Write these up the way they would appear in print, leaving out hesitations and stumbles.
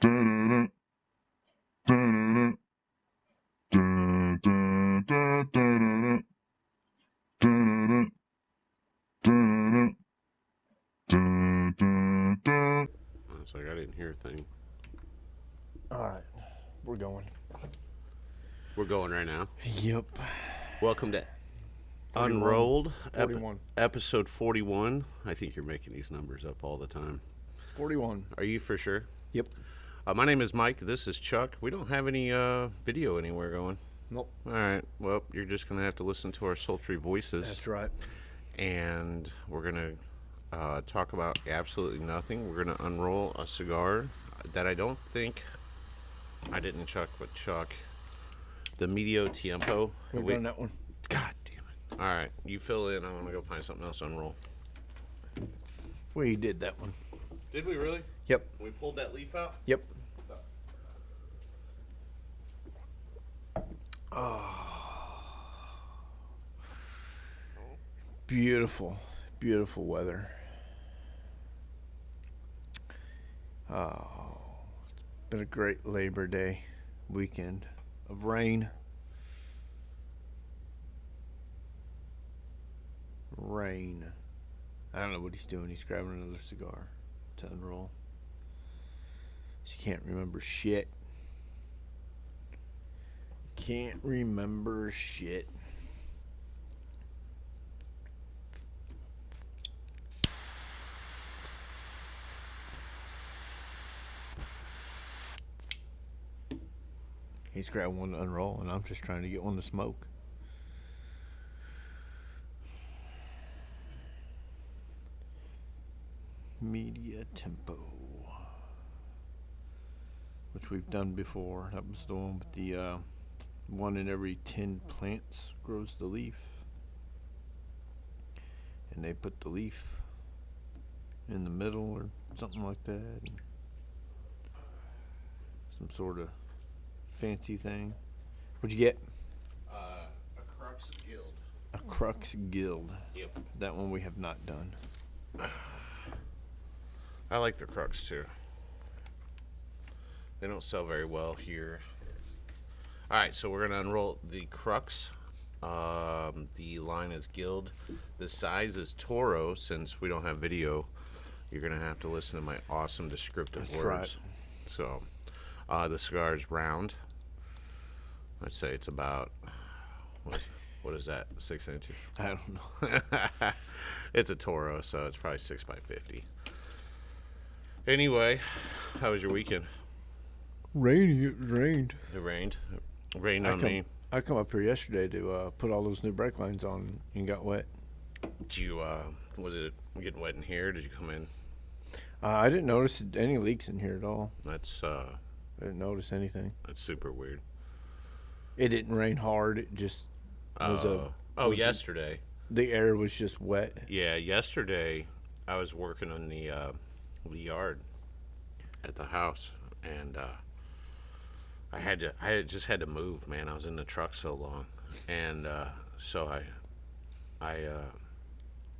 It's like I didn't hear a thing. All right, we're going. We're going right now. Yep. Welcome to 41. Unrolled, 41. episode 41. I think you're making these numbers up all the time. 41. Are you for sure? Yep. My name is Mike. This is Chuck. We don't have any video anywhere going. Nope. All right. Well, you're just going to have to listen to our sultry voices. That's right. And we're going to talk about absolutely nothing. We're going to unroll a cigar that I don't think I didn't Chuck, but Chuck. The Medio Tiempo. We're doing that one. God damn it. All right. You fill in. I'm going to go find something else to unroll. We did that one. Did we really? Yep. We pulled that leaf out? Yep. Oh. Beautiful, beautiful weather. Oh, it's been a great Labor Day weekend of rain. I don't know what he's doing. He's grabbing another cigar to unroll. He can't remember shit. Can't remember shit. He's grabbing one to unroll, and I'm just trying to get one to smoke. Media Tempo, which we've done before. That was the one with the one in every 10 plants grows the leaf, and they put the leaf in the middle or something like that, and some sort of fancy thing. What'd you get? A Crux Guild. A Crux Guild. Yep. That one we have not done. I like the Crux too. They don't sell very well here. All right, so we're going to unroll the Crux. The line is Guild. The size is Toro. Since we don't have video, you're going to have to listen to my awesome descriptive That's words. right. So, the cigar is round. I'd say it's about, what is that, 6 inches? I don't know. It's a Toro, so it's probably 6 by 50. Anyway, how was your weekend? Rainy. It rained. It rained. It rained on me. I come up here yesterday to put all those new brake lines on and got wet. Did you, was it getting wet in here? Did you come in? I didn't notice any leaks in here at all. That's, I didn't notice anything. that's super weird. It didn't rain hard. It just was yesterday. The air was just wet. Yeah, yesterday I was working on the yard at the house, and I just had to move, man. I was in the truck so long, and so I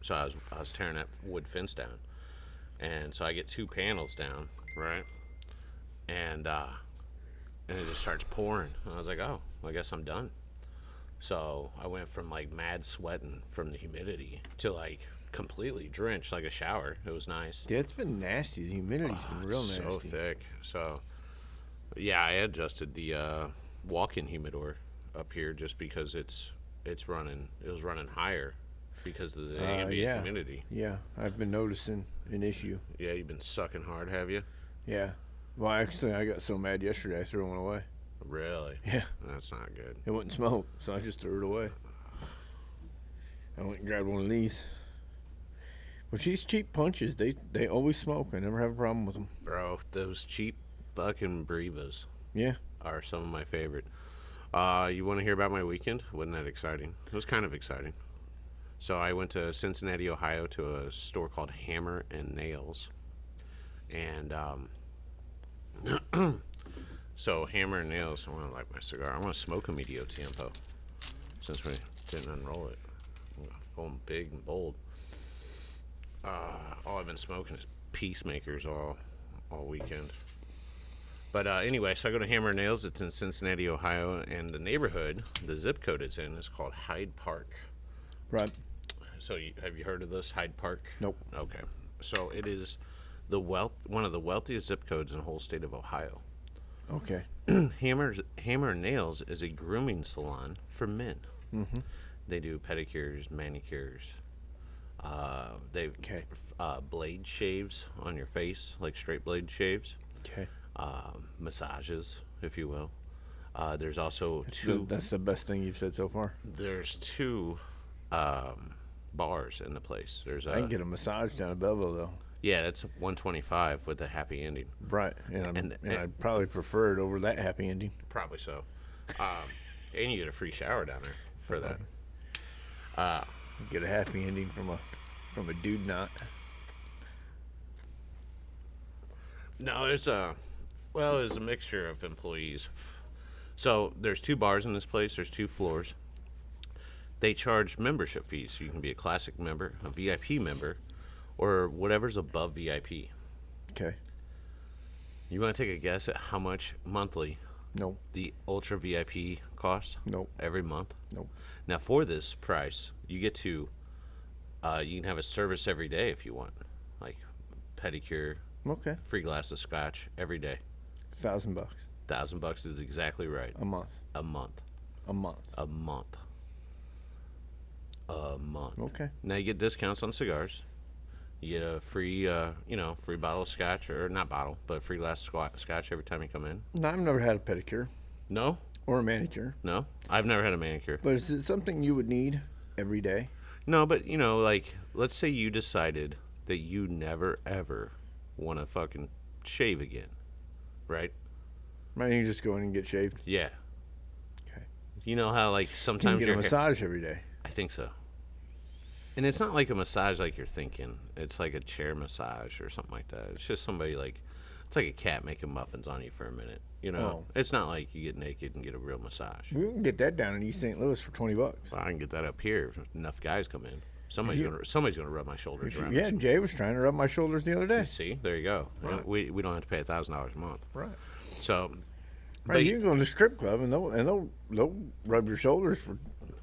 was tearing that wood fence down, and so I get 2 panels down, right, and it just starts pouring. And I was like, oh, I guess I'm done. So I went from like mad sweating from the humidity to like completely drenched like a shower. It was nice. Yeah, it's been nasty. The humidity's been real nasty. So thick. So yeah, I adjusted the walk-in humidor up here just because it was running higher because of the ambient humidity. Yeah, I've been noticing an issue. Yeah, you've been sucking hard, have you? Yeah. Well, actually, I got so mad yesterday I threw one away. Really? Yeah. That's not good. It wouldn't smoke, so I just threw it away. I went and grabbed one of these. Well, these cheap punches, they always smoke. I never have a problem with them. Bro, those cheap fucking Brevas Yeah. are some of my favorite. You want to hear about my weekend? Wasn't that exciting? It was kind of exciting. So I went to Cincinnati, Ohio, to a store called Hammer and Nails. And so Hammer and Nails, I want to light my cigar. I want to smoke a Medio Tiempo since we didn't unroll it. I'm going big and bold. All I've been smoking is Peacemakers all weekend. But anyway, so I go to Hammer Nails. It's in Cincinnati, Ohio, and the neighborhood, the zip code it's in, is called Hyde Park. Right. So have you heard of this, Hyde Park? Nope. Okay. So it is one of the wealthiest zip codes in the whole state of Ohio. Okay. Hammer Nails is a grooming salon for men. Mm-hmm. They do pedicures, manicures. They blade shaves on your face, like straight blade shaves. Okay. Massages, if you will. There's also two. That's the best thing you've said so far. There's two bars in the place. I can get a massage down at Belleville though. Yeah, that's $125 with a happy ending. Right, and I'd probably prefer it over that happy ending. Probably so. And you get a free shower down there for that. Get a happy ending from a dude knot. No, there's a mixture of employees. So there's two bars in this place. There's two floors. They charge membership fees. So you can be a classic member, a VIP member, or whatever's above VIP. Okay. You want to take a guess at how much monthly Nope. the Ultra VIP costs? Nope. Every month? Nope. Now, for this price, you get to, you can have a service every day if you want. Like pedicure, Okay. free glass of scotch every day. $1,000. $1,000 is exactly right. A month. A month. A month. A month. A month. Okay. Now you get discounts on cigars. You get a free, free bottle of scotch, or not bottle, but free glass of scotch every time you come in. No, I've never had a pedicure No, or a manicure. no, I've never had a manicure. But is it something you would need every day? No, but like, let's say you decided that you never ever want to fucking shave again, right? Right, you just go in and get shaved. Yeah. Okay. You know how like You sometimes can get a massage every day. I think so. And it's not like a massage like you're thinking. It's like a chair massage or something like that. It's just somebody it's like a cat making muffins on you for a minute. You know, It's not like you get naked and get a real massage. We can get that down in East St. Louis for $20. Well, I can get that up here if enough guys come in. Somebody's gonna rub my shoulders around. Yeah, Jay was trying to rub my shoulders the other day. See, there you go. Right. We don't have to pay $1,000 a month. Right. So, Right, you can go to the strip club and they'll rub your shoulders for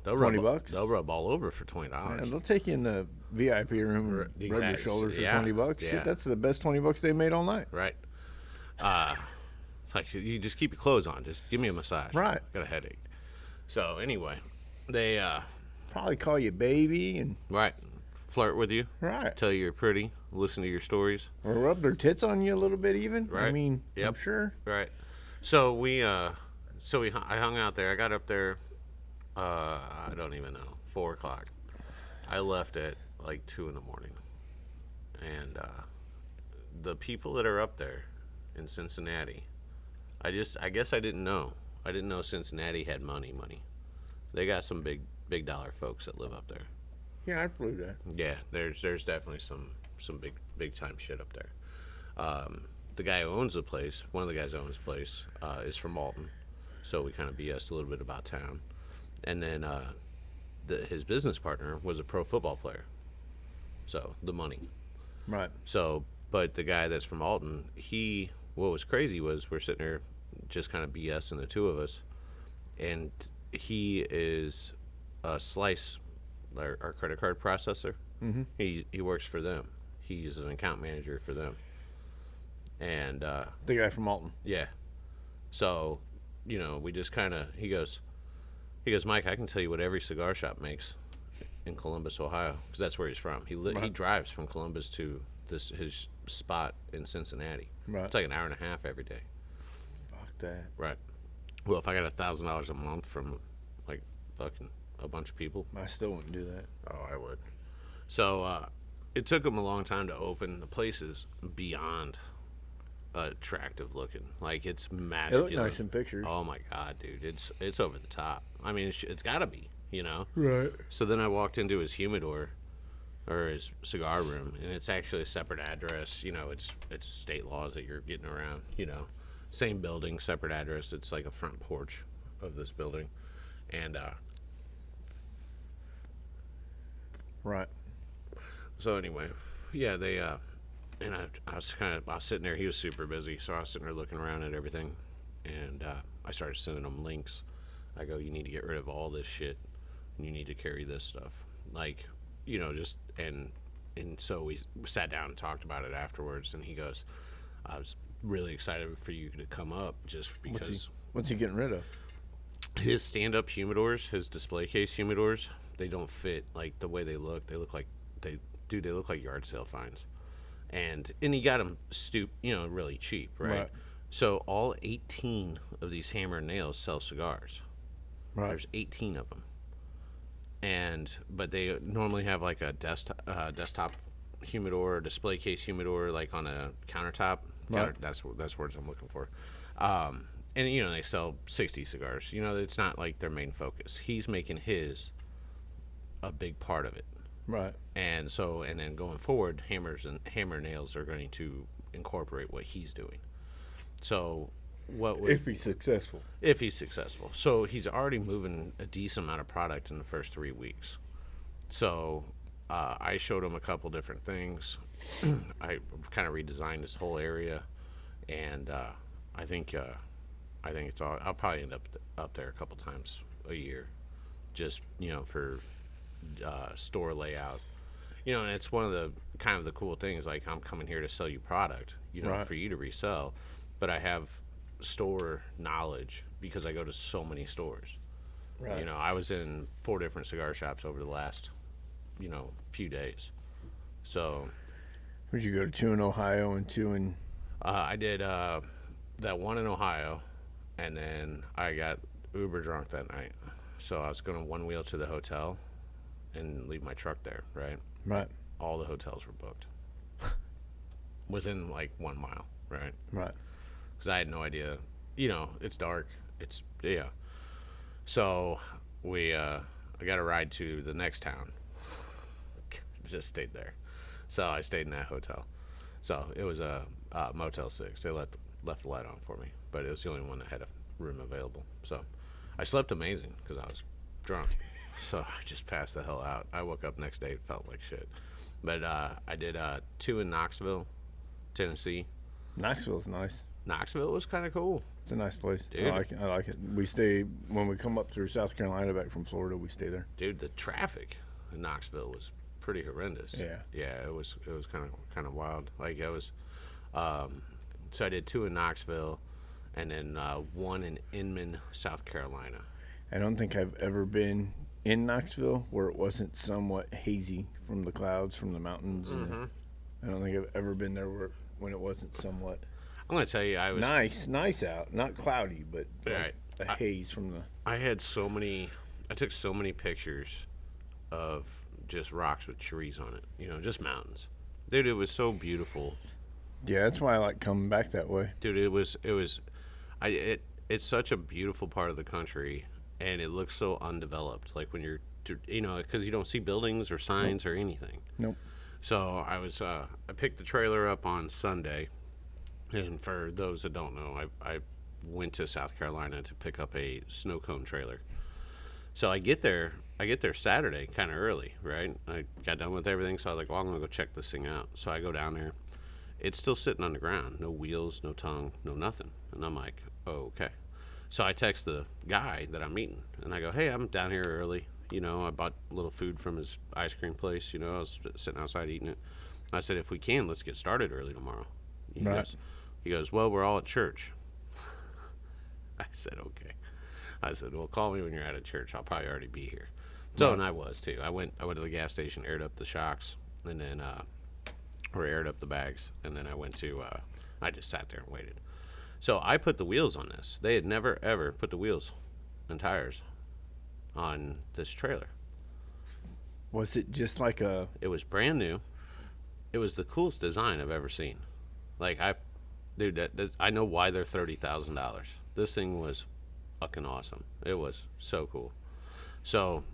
$20. They'll rub all over for $20. And they'll take you in the VIP room and rub your shoulders for $20. Yeah. Shit, that's the best $20 they made all night. Right. It's like you just keep your clothes on. Just give me a massage. Right. Got a headache. So anyway, they Probably call you baby and right flirt with you. right, Tell you you're pretty. Listen to your stories. or rub their tits on you a little bit even. I Right. mean, Yep. I'm sure. Right. So I hung out there. I got up there. I don't even know. 4:00. I left at like 2 a.m. And the people that are up there in Cincinnati, I guess I didn't know. I didn't know Cincinnati had money. They got some big dollar folks that live up there. Yeah, I'd believe that. Yeah, there's definitely some big time shit up there. The guy who owns the place, one of the guys who owns the place, is from Alton, so we kind of BS'd a little bit about town. And then his business partner was a pro football player, so the money. Right. So, but the guy that's from Alton, what was crazy was we're sitting there just kind of BSing the two of us, and he is a Slice, our credit card processor. Mm-hmm. He works for them. He's an account manager for them. And The guy from Alton. yeah, so we just kind of he goes, Mike, I can tell you what every cigar shop makes in Columbus, Ohio, because that's where he's from. He drives from Columbus to his spot in Cincinnati. Right. It's like an hour and a half every day. Fuck that. Right. Well, if I got $1,000 a month from like fucking a bunch of people, I still wouldn't do that. oh, I would. So it took them a long time to open. The place is beyond attractive looking. Like, it's It masculine. looked nice in pictures. Oh my god, dude, it's over the top. I mean, it's got to be, Right. So then I walked into his humidor or his cigar room, and it's actually a separate address. It's state laws that you're getting around. Same building, separate address. It's like a front porch of this building, and Right. so anyway, yeah, and I was sitting there. He was super busy, so I was sitting there looking around at everything, and I started sending him links. I go, you need to get rid of all this shit, and you need to carry this stuff, like, just and so we sat down and talked about it afterwards, and he goes, I was really excited for you to come up just because. What's he getting rid of? His stand-up humidors, his display case humidors, they don't fit like the way they look. They look like they look like yard sale finds, and he got them really cheap, right? So all 18 of these hammer and nails sell cigars. Right. There's 18 of them, but they normally have like a desktop humidor, display case humidor, like on a countertop. Right. That's words I'm looking for. And they sell 60 cigars. It's not like their main focus. He's making his a big part of it. Right. And then going forward, hammer nails are going to incorporate what he's doing. So if he's successful. If he's successful. So he's already moving a decent amount of product in the first 3 weeks. So I showed him a couple different things. I kind of redesigned this whole area, and I think it's all. I'll probably end up there a couple times a year, just for store layout. And it's one of the kind of the cool things. Like, I'm coming here to sell you product, Right. for you to resell, but I have store knowledge because I go to so many stores. Right. I was in 4 different cigar shops over the last few days. So Would you go to 2 in Ohio and 2 in? I did that one in Ohio, and then I got uber drunk that night. So I was going to one wheel to the hotel and leave my truck there, right? Right. All the hotels were booked within like 1 mile, right? Right. Because I had no idea. It's dark. Yeah. So I got a ride to the next town. Just stayed there. So I stayed in that hotel. So it was a Motel 6. They left the light on for me, but it was the only one that had a room available. So I slept amazing because I was drunk. So I just passed the hell out. I woke up next day, felt like shit. But I did 2 in Knoxville, Tennessee. Knoxville's nice. Knoxville was kind of cool. It's a nice place. Dude. I like it. We stay when we come up through South Carolina back from Florida. We stay there. Dude, the traffic in Knoxville was pretty horrendous. Yeah. It was kind of wild. Like, it was. So I did 2 in Knoxville, and then 1 in Inman, South Carolina. I don't think I've ever been in Knoxville where it wasn't somewhat hazy from the clouds from the mountains. Mm-hmm. I don't think I've ever been there when it wasn't somewhat I'm gonna tell you, I was nice out, not cloudy, but Right. a haze from the. I took so many pictures of just rocks with trees on it. Just mountains. Dude, it was so beautiful. Yeah, that's why I like coming back that way. Dude, it's such a beautiful part of the country, and it looks so undeveloped. Like, when you're, because you don't see buildings or signs or anything. Nope. So I picked the trailer up on Sunday, and for those that don't know, I went to South Carolina to pick up a snow cone trailer. So I get there Saturday kind of early, right? I got done with everything, so I was like, well, I'm gonna go check this thing out. So I go down there. It's still sitting on the ground, no wheels, no tongue, no nothing. And I'm like, oh, okay. So I text the guy that I'm meeting, and I go, hey, I'm down here early. I bought a little food from his ice cream place. I was sitting outside eating it. I said, if we can, let's get started early tomorrow. He goes, well, we're all at church. I said, okay. I said, well, call me when you're out of church. I'll probably already be here. So, and I was too. I went to the gas station, aired up the shocks, and then, or aired up the bags, and then I went to, I just sat there and waited. So I put the wheels on this. They had never, ever put the wheels and tires on this trailer. Was it just like a? It was brand new. It was the coolest design I've ever seen. Like, I know why they're $30,000. This thing was fucking awesome. It was so cool. So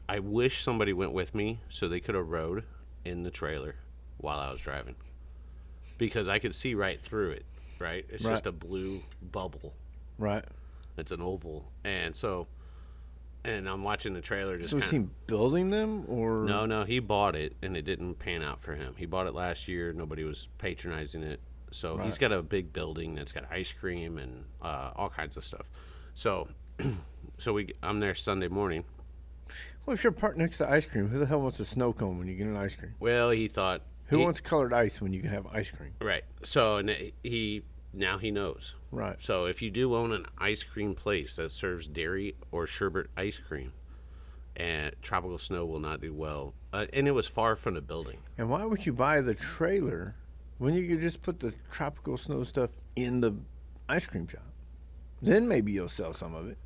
I wish somebody went with me so they could have rode in the trailer while I was driving, because I could see right through it. Right? It's just a blue bubble. Right. It's an oval, and so and I'm watching the trailer just So is he building them, or No, he bought it, and it didn't pan out for him. He bought it last year. Nobody was patronizing it. So he's got a big building that's got ice cream and all kinds of stuff. So, I'm there Sunday morning. Well, if you're parked next to ice cream, who the hell wants a snow cone when you get an ice cream? Well, he thought Who wants colored ice when you can have ice cream? right. So now he knows. Right. So if you do own an ice cream place that serves dairy or sherbet ice cream, and tropical snow will not do well. And it was far from the building. And why would you buy the trailer when you could just put the tropical snow stuff in the ice cream shop? Then maybe you'll sell some of it.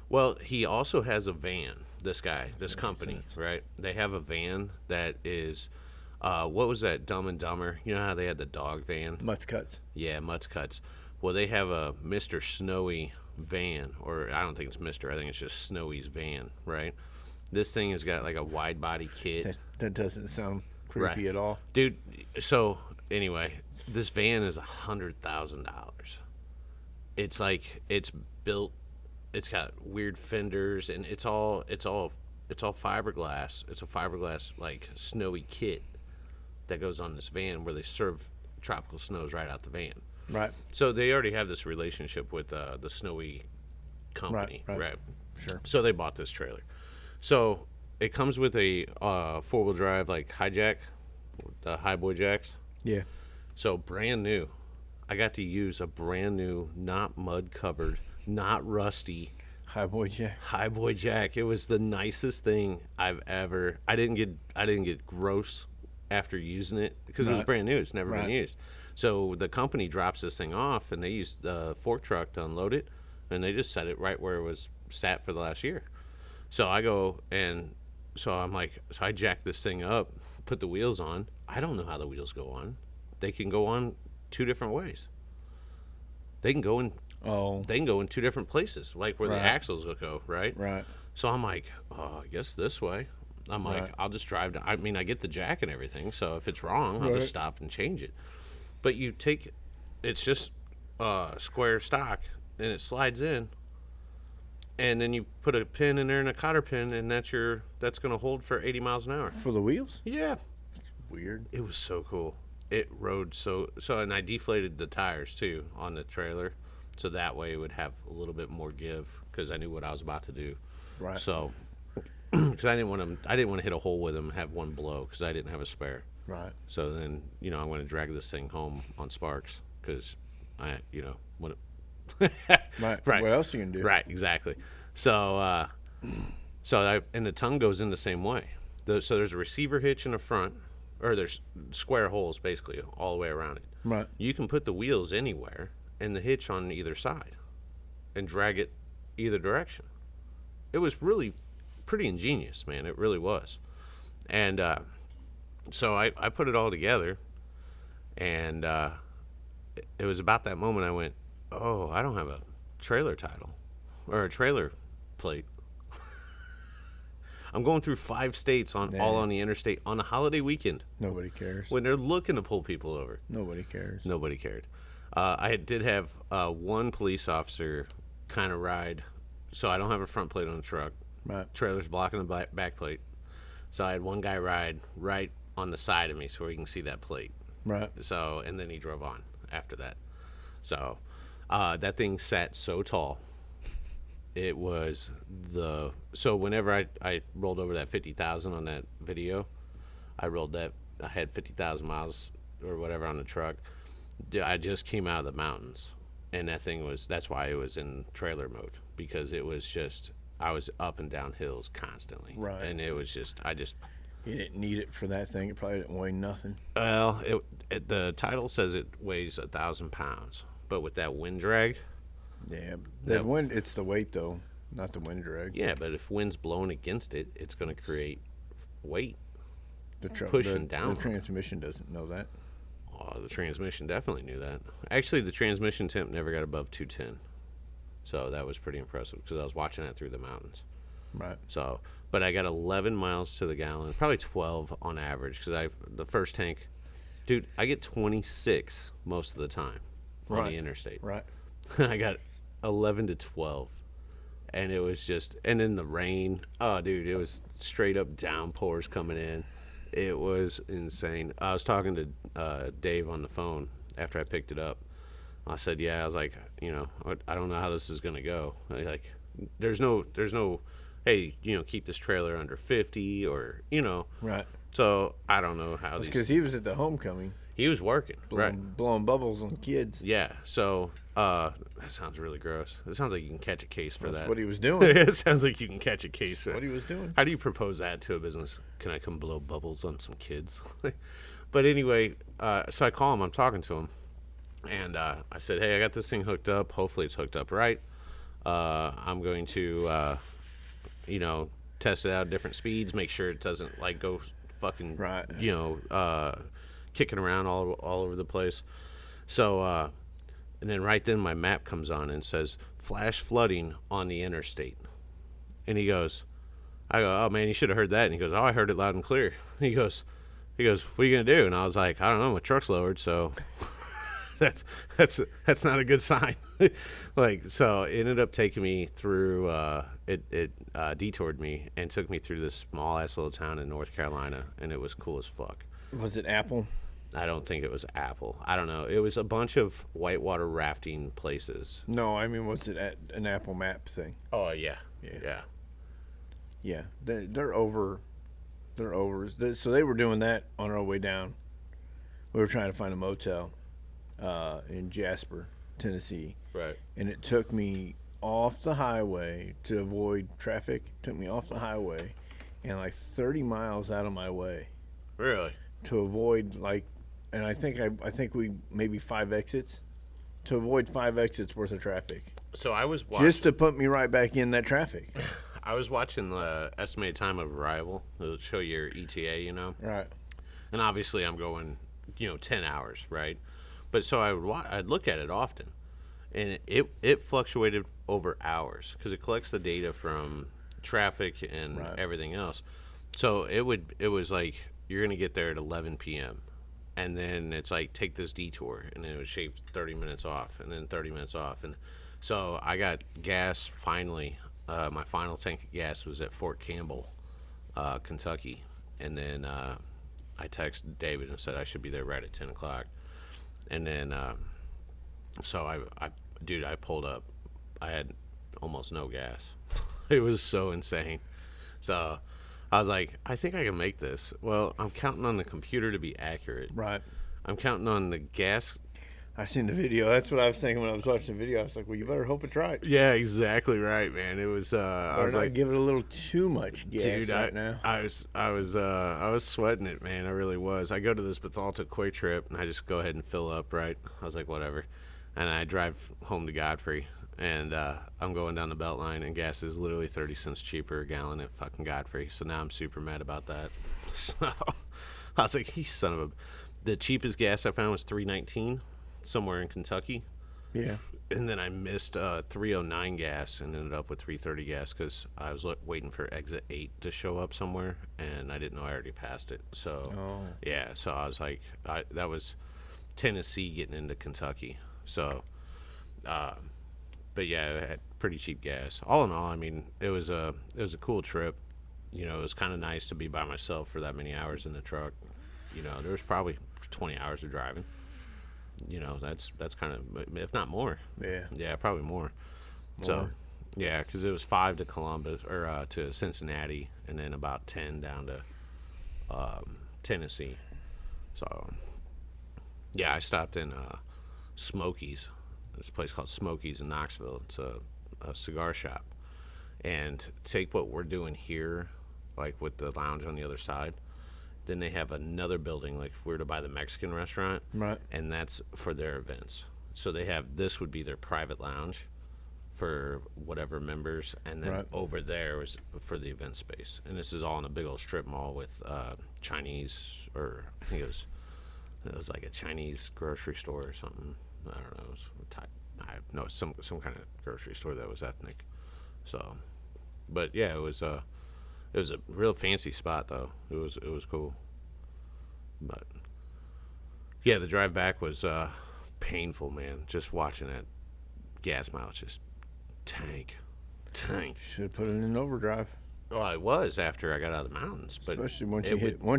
Well, he also has a van. This guy, this company, right? They have a van that is, what was that, Dumb and Dumber? You know how they had the dog van? Mutts Cuts. Yeah, Mutts Cuts. Well, they have a Mr. Snowy van, or I don't think it's Mr. I think it's just Snowy's van, right? This thing has got like a wide body kit. That doesn't sound creepy at all. Dude, so anyway, this van is $100,000. It's like it's built, it's got weird fenders, and it's all fiberglass. It's a fiberglass like snowy kit that goes on this van where they serve tropical snows right out the van. Right. So they already have this relationship with the Snowy company, right? Sure. So they bought this trailer. So it comes with a 4-wheel drive like hijack, the high boy jacks. Yeah. So brand new. I got to use a brand new, not mud covered, not rusty High boy jack. high boy jack. It was the nicest thing I've ever. I didn't get gross after using it because it was brand new. It's never been used. So the company drops this thing off, and they use the fork truck to unload it, and they just set it right where it was sat for the last year. So I go, and so I'm like, so I jack this thing up, put the wheels on. I don't know how the wheels go on. They can go on 2 different ways. They can go in two different places, like where the axles will go, right? Right. So I'm like, oh, I guess this way. I'm like, I'll just drive down. I mean, I get the jack and everything, so if it's wrong, I'll just stop and change it. But you take, it's just square stock, and it slides in, and then you put a pin in there and a cotter pin, and that's going to hold for 80 miles an hour. For the wheels? Yeah. Weird. It was so cool. It rode so, and I deflated the tires too on the trailer, so that way it would have a little bit more give because I knew what I was about to do. Right. So, because I didn't want to hit a hole with them and have one blow because I didn't have a spare. Right. So then, I'm going to drag this thing home on sparks because what. Right. What else you can do? Right. Exactly. So, and the tongue goes in the same way. So there's a receiver hitch in the front, or there's square holes basically all the way around it. Right. You can put the wheels anywhere and the hitch on either side and drag it either direction. It was really pretty ingenious, man. It really was. And so I put it all together, and it was about that moment I went, oh, I don't have a trailer title or a trailer plate. I'm going through 5 states all on the interstate on a holiday weekend. Nobody cares. When they're looking to pull people over. Nobody cares. Nobody cared. I did have one police officer kind of ride, so I don't have a front plate on the truck. Right. Trailer's blocking the back plate. So I had one guy ride right on the side of me so he can see that plate. Right. So, and then he drove on after that. So that thing sat so tall. It was so whenever I rolled over that 50,000 on that video, I had 50,000 miles or whatever on the truck. I just came out of the mountains, and that's why it was in trailer mode, because it was just, I was up and down hills constantly. Right. And it was just, You didn't need it for that thing. It probably didn't weigh nothing. Well, the title says it weighs 1,000 pounds, but with that wind drag. Yeah, that wind. It's the weight though, not the wind drag. Yeah, but if wind's blowing against it, it's going to create weight. Pushing down. The transmission doesn't know that. Oh, the transmission definitely knew that. Actually, the transmission temp never got above 210, so that was pretty impressive because I was watching that through the mountains. Right. So, but I got 11 miles to the gallon, probably 12 on average, because the first tank, dude, I get 26 most of the time on the interstate. Right. I got 11 to 12 and it was just, and then the rain. Oh, dude, it was straight up downpours coming in. It was insane. I was talking to Dave on the phone after I picked it up. I said, yeah, I was like, I don't know how this is going to go. Like, there's no, hey, keep this trailer under 50 or, Right. So I don't know how these. Because he was at the homecoming. He was working, blowing bubbles on kids. Yeah, so that sounds really gross. It sounds like you can catch a case for that. That's what he was doing. It sounds like you can catch a case for what he was doing. How do you propose that to a business? Can I come blow bubbles on some kids? But anyway, so I call him. I'm talking to him. And I said, hey, I got this thing hooked up. Hopefully it's hooked up right. I'm going to, test it out at different speeds, make sure it doesn't, like, go fucking, right. Kicking around all over the place. So, and then right then my map comes on and says, flash flooding on the interstate. And I go, oh, man, you should have heard that. And he goes, oh, I heard it loud and clear. He goes, what are you going to do? And I was like, I don't know, my truck's lowered, so... That's not a good sign. So it ended up taking me through. It detoured me and took me through this small ass little town in North Carolina, and it was cool as fuck. Was it Apple? I don't think it was Apple. I don't know. It was a bunch of whitewater rafting places. No, I mean, was it at an Apple Map thing? Oh yeah. They're over. So they were doing that on our way down. We were trying to find a motel. In Jasper, Tennessee. Right. And it took me off the highway to avoid traffic. It took me off the highway and like 30 miles out of my way. Really? To avoid and I think we maybe 5 exits. To avoid 5 exits worth of traffic. So I was watching. Just to put me right back in that traffic. I was watching the estimated time of arrival. It'll show your ETA, Right. And obviously I'm going, 10 hours, right? But so I'd look at it often, and it fluctuated over hours because it collects the data from traffic and everything else. So it was like you're gonna get there at 11 p.m. and then it's like take this detour, and then it would shave 30 minutes off, and then 30 minutes off, and so I got gas finally. My final tank of gas was at Fort Campbell, Kentucky, and then I texted David and said I should be there right at 10 o'clock. And then, so I pulled up. I had almost no gas. It was so insane. So I was like, I think I can make this. Well, I'm counting on the computer to be accurate. Right. I'm counting on the gas. I seen the video. That's what I was thinking when I was watching the video. I was like, well, you better hope it's right. Yeah, exactly right, man. It was. I was like, give it a little too much gas dude, now. I was sweating it, man. I really was. I go to this Bethalto Quay trip, and I just go ahead and fill up. Right. I was like, whatever, and I drive home to Godfrey, and I'm going down the Beltline, and gas is literally 30 cents cheaper a gallon at fucking Godfrey. So now I'm super mad about that. So I was like, you son of a. The cheapest gas I found was $3.19. Somewhere in Kentucky. Yeah. And then I missed 309 gas and ended up with 330 gas because I was waiting for exit 8 to show up somewhere, and I didn't know I already passed it. So, yeah, so I was like, that was Tennessee getting into Kentucky. So, but yeah, I had pretty cheap gas. All in all, I mean, it was a cool trip. It was kind of nice to be by myself for that many hours in the truck. There was probably 20 hours of driving. That's kind of, if not more. Yeah, probably more. So, yeah, because it was 5 to Columbus or to Cincinnati, and then about 10 down to Tennessee. So, yeah, I stopped in Smokies. This place called Smokies in Knoxville. It's a cigar shop, and take what we're doing here, like with the lounge on the other side. Then they have another building, like if we were to buy the Mexican restaurant, right? And that's for their events. So they have, this would be their private lounge for whatever members, and then over there was for the event space. And this is all in a big old strip mall with Chinese, or I think it was like a Chinese grocery store or something. I don't know. It was some kind of grocery store that was ethnic. So, but yeah, it was a real fancy spot, though. It was cool. But yeah, the drive back was painful, man. Just watching that gas mileage just tank. Dang. Should have put it in overdrive. Well, I was after I got out of the mountains, but Especially once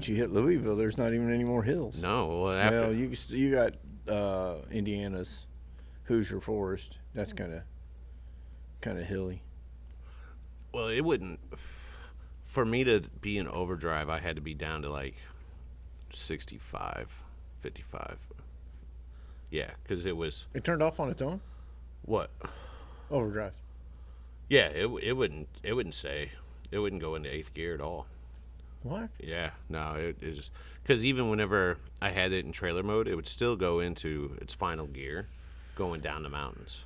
you hit Louisville, there's not even any more hills. no. Well, after Well, you got Indiana's Hoosier Forest. That's kind of hilly. well, it wouldn't. For me to be in overdrive, I had to be down to like 65, 55. Yeah, because it was It turned off on its own. what? Overdrive. Yeah, it wouldn't say. It wouldn't go into 8th gear at all. What? Yeah, no, it is because even whenever I had it in trailer mode, it would still go into its final gear, going down the mountains.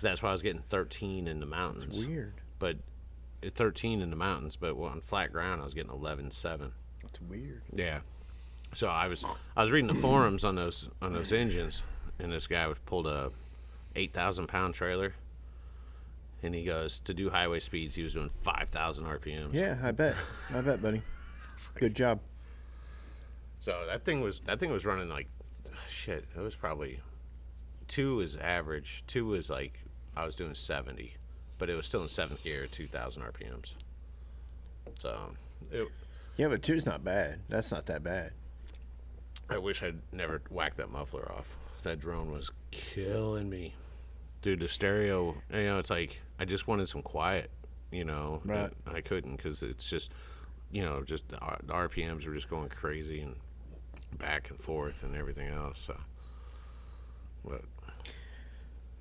That's why I was getting 13 in the mountains. It's weird. But 13 in the mountains, but on flat ground, I was getting 11.7. That's weird. Yeah. So I was reading the forums on those engines, and this guy pulled a 8,000-pound trailer. And he goes, to do highway speeds, he was doing 5,000 RPMs. Yeah, I bet, buddy. Good job. So that thing was running like, shit. It was probably 2 is average. 2 was like I was doing 70, but it was still in 7th gear at 2,000 RPMs. So, Yeah, but 2's not bad. That's not that bad. I wish I'd never whacked that muffler off. That drone was killing me. Dude, the stereo, it's like I just wanted some quiet, Right. I couldn't because it's just, just the RPMs were just going crazy and back and forth and everything else. So, but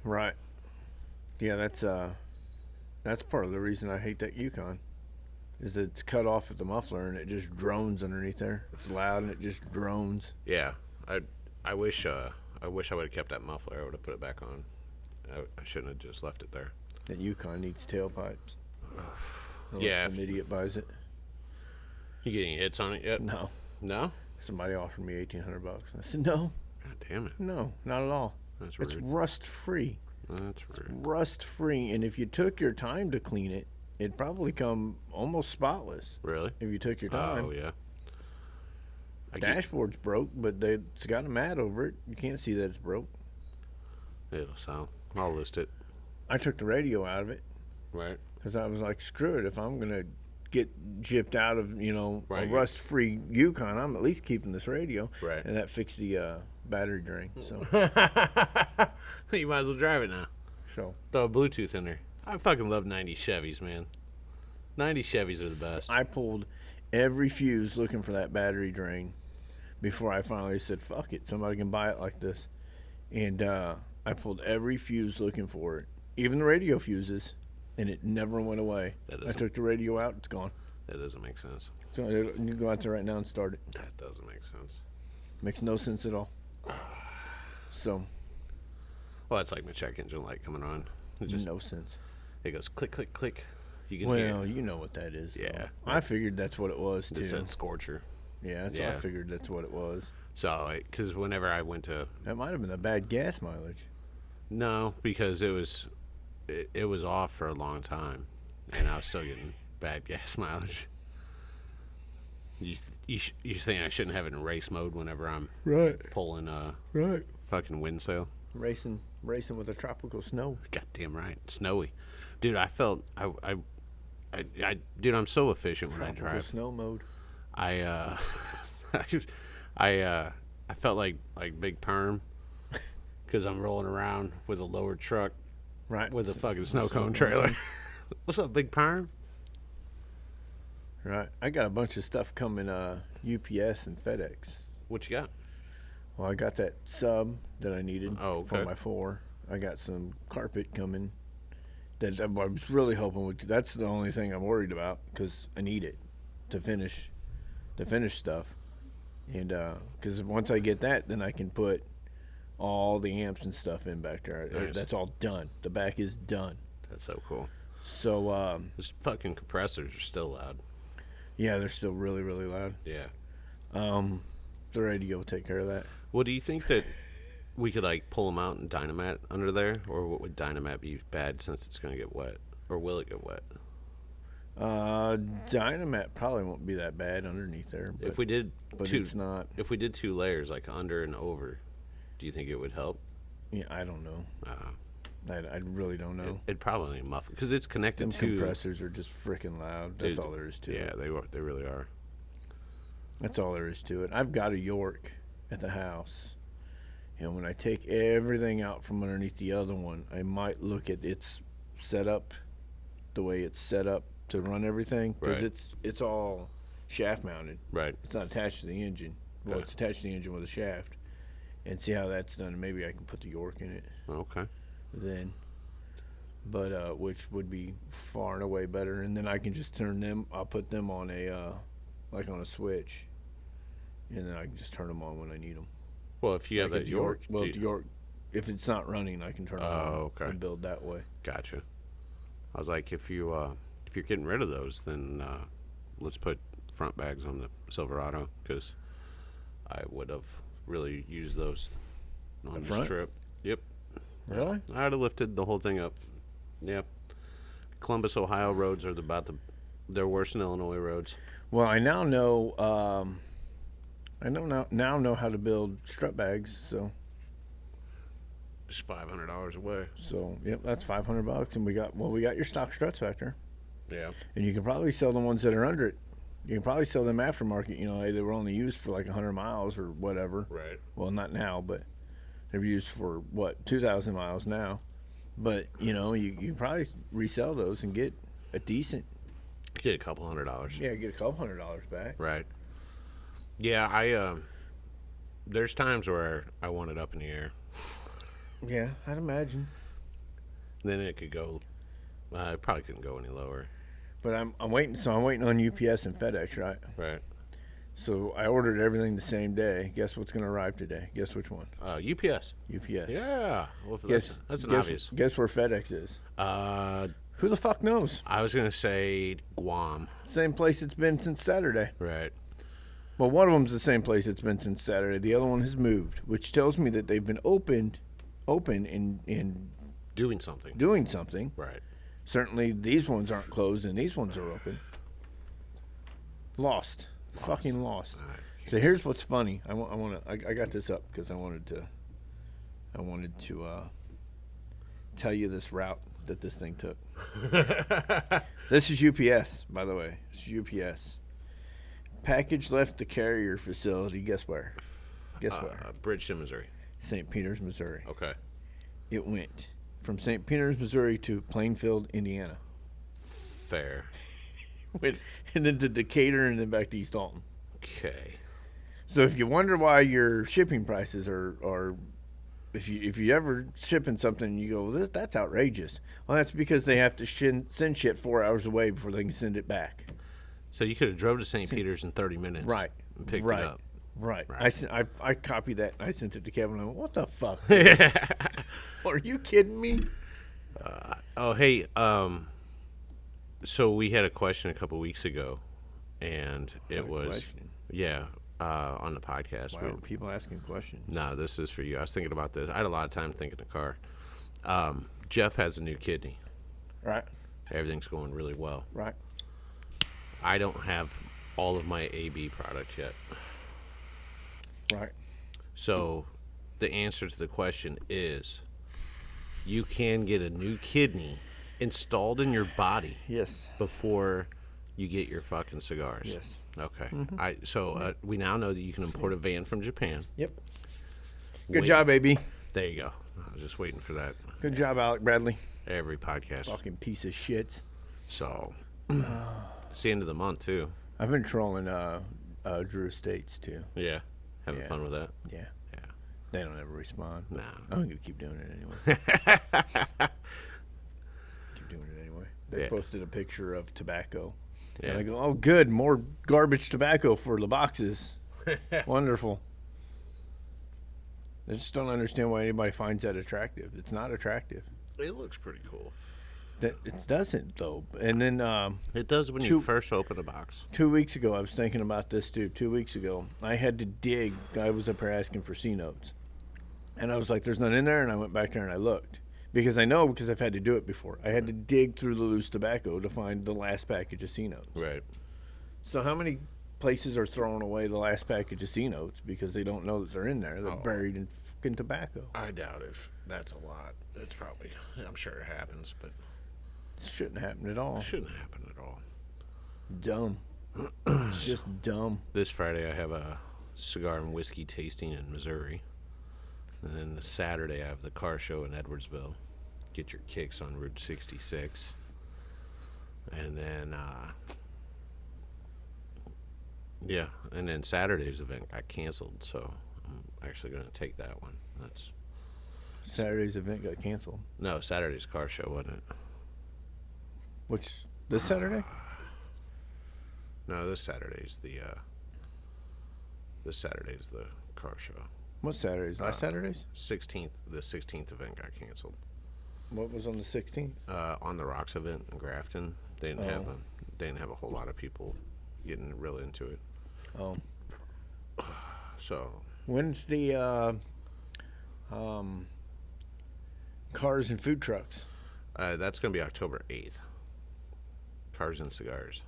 Right. Yeah, that's part of the reason I hate that Yukon. Is it's cut off at the muffler and it just drones underneath there. It's loud and it just drones. yeah, I wish I would have kept that muffler. I would have put it back on. I shouldn't have just left it there. That Yukon needs tailpipes. Yeah. Some idiot buys it. You getting hits on it yet? No. No? Somebody offered me $1,800. I said no, God damn it. no, not at all. That's It's rude. rust free. That's rude. Rust free, and if you took your time to clean it, it'd probably come almost spotless. Really? If you took your time. Oh, yeah. Dashboard's broke, but it's got a mat over it. You can't see that it's broke. It'll sound. I'll list it. I took the radio out of it Right. because I was like, screw it. If I'm gonna get gypped out of Right. a rust-free Yukon, I'm at least keeping this radio. Right. And that fixed the battery drain. So You might as well drive it now. so Throw a Bluetooth in there. I fucking love 90 Chevys, man. 90 Chevys are the best. I pulled every fuse looking for that battery drain before I finally said, fuck it, somebody can buy it like this. And I pulled every fuse looking for it, even the radio fuses, and it never went away. I took the radio out, it's gone. That doesn't make sense. So you can go out there right now and start it. That doesn't make sense. Makes no sense at all. So, Well, it's like my check engine light coming on. It just no sense. it goes click, click, click. You can hear Well, you know what that is. Yeah. So. I figured that's what it was, it too. said scorcher. Yeah, that's what I figured that's what it was. So, because whenever I went to That might have been the bad gas mileage. no, because it was off for a long time, and I was still getting bad gas mileage. You think I shouldn't have it in race mode whenever I'm Right. pulling Right. fucking wind sail? Racing with a tropical snow. Goddamn right, snowy, dude. I felt dude. I'm so efficient when Tropical I drive. snow mode. I I felt like Big Perm because I'm rolling around with a lowered truck Right. with a fucking snow cone trailer. What's up, Big Perm? Right. I got a bunch of stuff coming UPS and FedEx. What you got? Well, I got that sub that I needed Oh, for okay. my 4. I got some carpet coming that I was really hoping would. That's the only thing I'm worried about because I need it to finish stuff. And because once I get that, then I can put all the amps and stuff in back there. Nice. That's all done. The back is done. That's so cool. So Those fucking compressors are still loud. yeah, they're still really, really loud. Yeah. The radio will take care of that. Well, do you think that we could like pull them out and dynamite under there, or what would dynamite be bad since it's gonna get wet, or will it get wet? Dynamat probably won't be that bad underneath there. But, If we did but two, it's not. if we did 2 layers, like under and over, do you think it would help? Yeah, I don't know. I really don't know. It probably muffle because it's connected Them to compressors are just freaking loud. That's all there is to it. Yeah, they really are. That's all there is to it. I've got a York at the house, and when I take everything out from underneath the other one, I might look at its setup, the way it's set up to run everything, because Right. it's all shaft mounted. Right. It's not attached to the engine. Well, Okay. it's attached to the engine with a shaft, and see how that's done. Maybe I can put the York in it Okay. then, but which would be far and away better. And then I can just turn them. I'll put them on a like on a switch, and then I can just turn them on when I need them. Well, if you have Like that a York, Well, the York, if it's not running, I can turn it on okay. and build that way. Gotcha. I was like, if you're getting rid of those, then let's put front bags on the Silverado because I would have really used those on this front? trip. Yep. Really? I'd have lifted the whole thing up. Yep. Columbus, Ohio roads are they're worse than Illinois roads. Well, I now know. I now know how to build strut bags. So Just $500 away. yep, that's $500, and we got your stock struts back there, Yeah. and you can probably sell the ones that are under it. You can probably sell them aftermarket. You know, they were only used for like 100 miles or whatever. Right. Well, not now, but they're used for 2,000 miles now. But you know, you can probably resell those and get a decent. Get a couple $100. Yeah, get a couple $100 back. Right. Yeah, there's times where I want it up in the air. Yeah, I'd imagine. Then it could go. I probably couldn't go any lower. But I'm waiting. So I'm waiting on UPS and FedEx, right? Right. So I ordered everything the same day. Guess what's going to arrive today? Guess which one? UPS. UPS. Yeah. Well, Guess that's an guess, obvious. Guess where FedEx is? Who the fuck knows? I was gonna say Guam. Same place it's been since Saturday. Right. Well, one of them's the same place it's been since Saturday. The other one has moved, which tells me that they've been open in Doing something. doing something. Right. Certainly, these ones aren't closed, and these ones are open. Lost. Fucking lost. So here's what's funny. I got this up because I wanted to tell you this route that this thing took. This is UPS, by the way. It's UPS. Package left the carrier facility. Guess where? Guess where? Bridgeton, Missouri. St. Peters, Missouri. Okay. It went from St. Peters, Missouri to Plainfield, Indiana. Fair. And then to Decatur, and then back to East Alton. Okay. So if you wonder why your shipping prices are if you ever shipping something and you go, that's outrageous. Well, that's because they have to send shit 4 hours away before they can send it back. So you could have drove to St. Peter's in 30 minutes. Right. And picked right. it up. Right. Right. I copied that and I sent it to Kevin. I went, what the fuck? Are you kidding me? Oh, hey. So we had a question a couple weeks ago, and it was Question. on the podcast. Why are people asking questions? No, this is for you. I was thinking about this. I had a lot of time thinking in the car. Jeff has a new kidney. Right. Everything's going really well. Right. I don't have all of my AB product yet. Right. So the answer to the question is you can get a new kidney installed in your body Yes. before you get your fucking cigars. Yes. Okay. We now know that you can import a van from Japan. Yep. Good Wait. job, baby. There you go. I was just waiting for that Good job, Alec Bradley. every podcast. Fucking piece of shits. So it's the end of the month too. I've been trolling Drew Estates too. Yeah. Having Yeah. fun with that. Yeah. Yeah. They don't ever respond. Nah. I'm gonna keep doing it anyway. Keep doing it anyway. They Yeah. posted a picture of tobacco. Yeah. And I go, oh, good, more garbage tobacco for the boxes. Wonderful. I just don't understand why anybody finds that attractive. It's not attractive. It looks pretty cool. It doesn't though. And then It does when you first open a box. 2 weeks ago, I was thinking about this too. 2 weeks ago, I had to dig. I was up there asking for C notes, and I was like, "There's none in there." And I went back there and I looked because I've had to do it before. I had to dig through the loose tobacco to find the last package of C notes. Right. So how many places are throwing away the last package of C notes because they don't know that they're in there? They're buried in smoking tobacco. I doubt if that's a lot. It's probably, I'm sure it happens, but It shouldn't happen at all. it shouldn't happen at all. Dumb. It's just dumb. This Friday I have a cigar and whiskey tasting in Missouri. And then Saturday I have the car show in Edwardsville. Get your kicks on Route 66. And then, yeah, and then Saturday's event got canceled, so I'm actually going to take that one. That's Saturday's event got canceled. no, Saturday's car show, wasn't it? Which, this Saturday? No, this Saturday's the car show. What Saturdays? Last Saturdays? 16th, the 16th event got canceled. What was on the 16th? On the Rocks event in Grafton, they didn't have a whole lot of people getting real into it. Oh. So When's the cars and food trucks? that's going to be October 8th. Cars and cigars.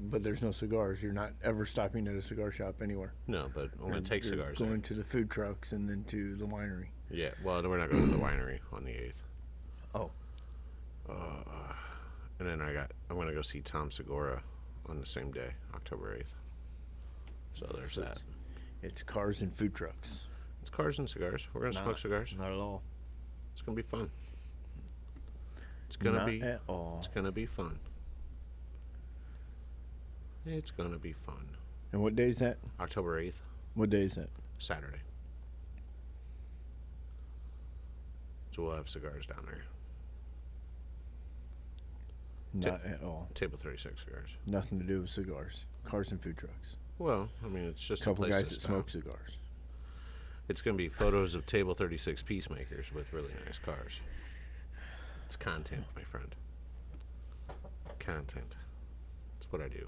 But there's no cigars. You're not ever stopping at a cigar shop anywhere. No, but I'm going to take You're cigars. Going to the food trucks and then to the winery. Yeah, well, we're not going to the winery on the 8th. Oh. And then I'm going to go see Tom Segura on the same day, October 8th. So there's that. It's cars and food trucks. It's cars and cigars. We're going to smoke cigars. Not at all. It's going to be fun. It's going to be at all. It's going to be fun. It's going to be fun. And what day is that? October 8th, What day is that? Saturday. So we'll have cigars down there. Not at all. Table 36 cigars. Nothing to do with cigars. Cars and food trucks. Well, I mean, it's just A couple a place guys to that stop. smoke cigars. It's going to be photos of Table 36 peacemakers with really nice cars. It's content, my friend. Content. That's what I do.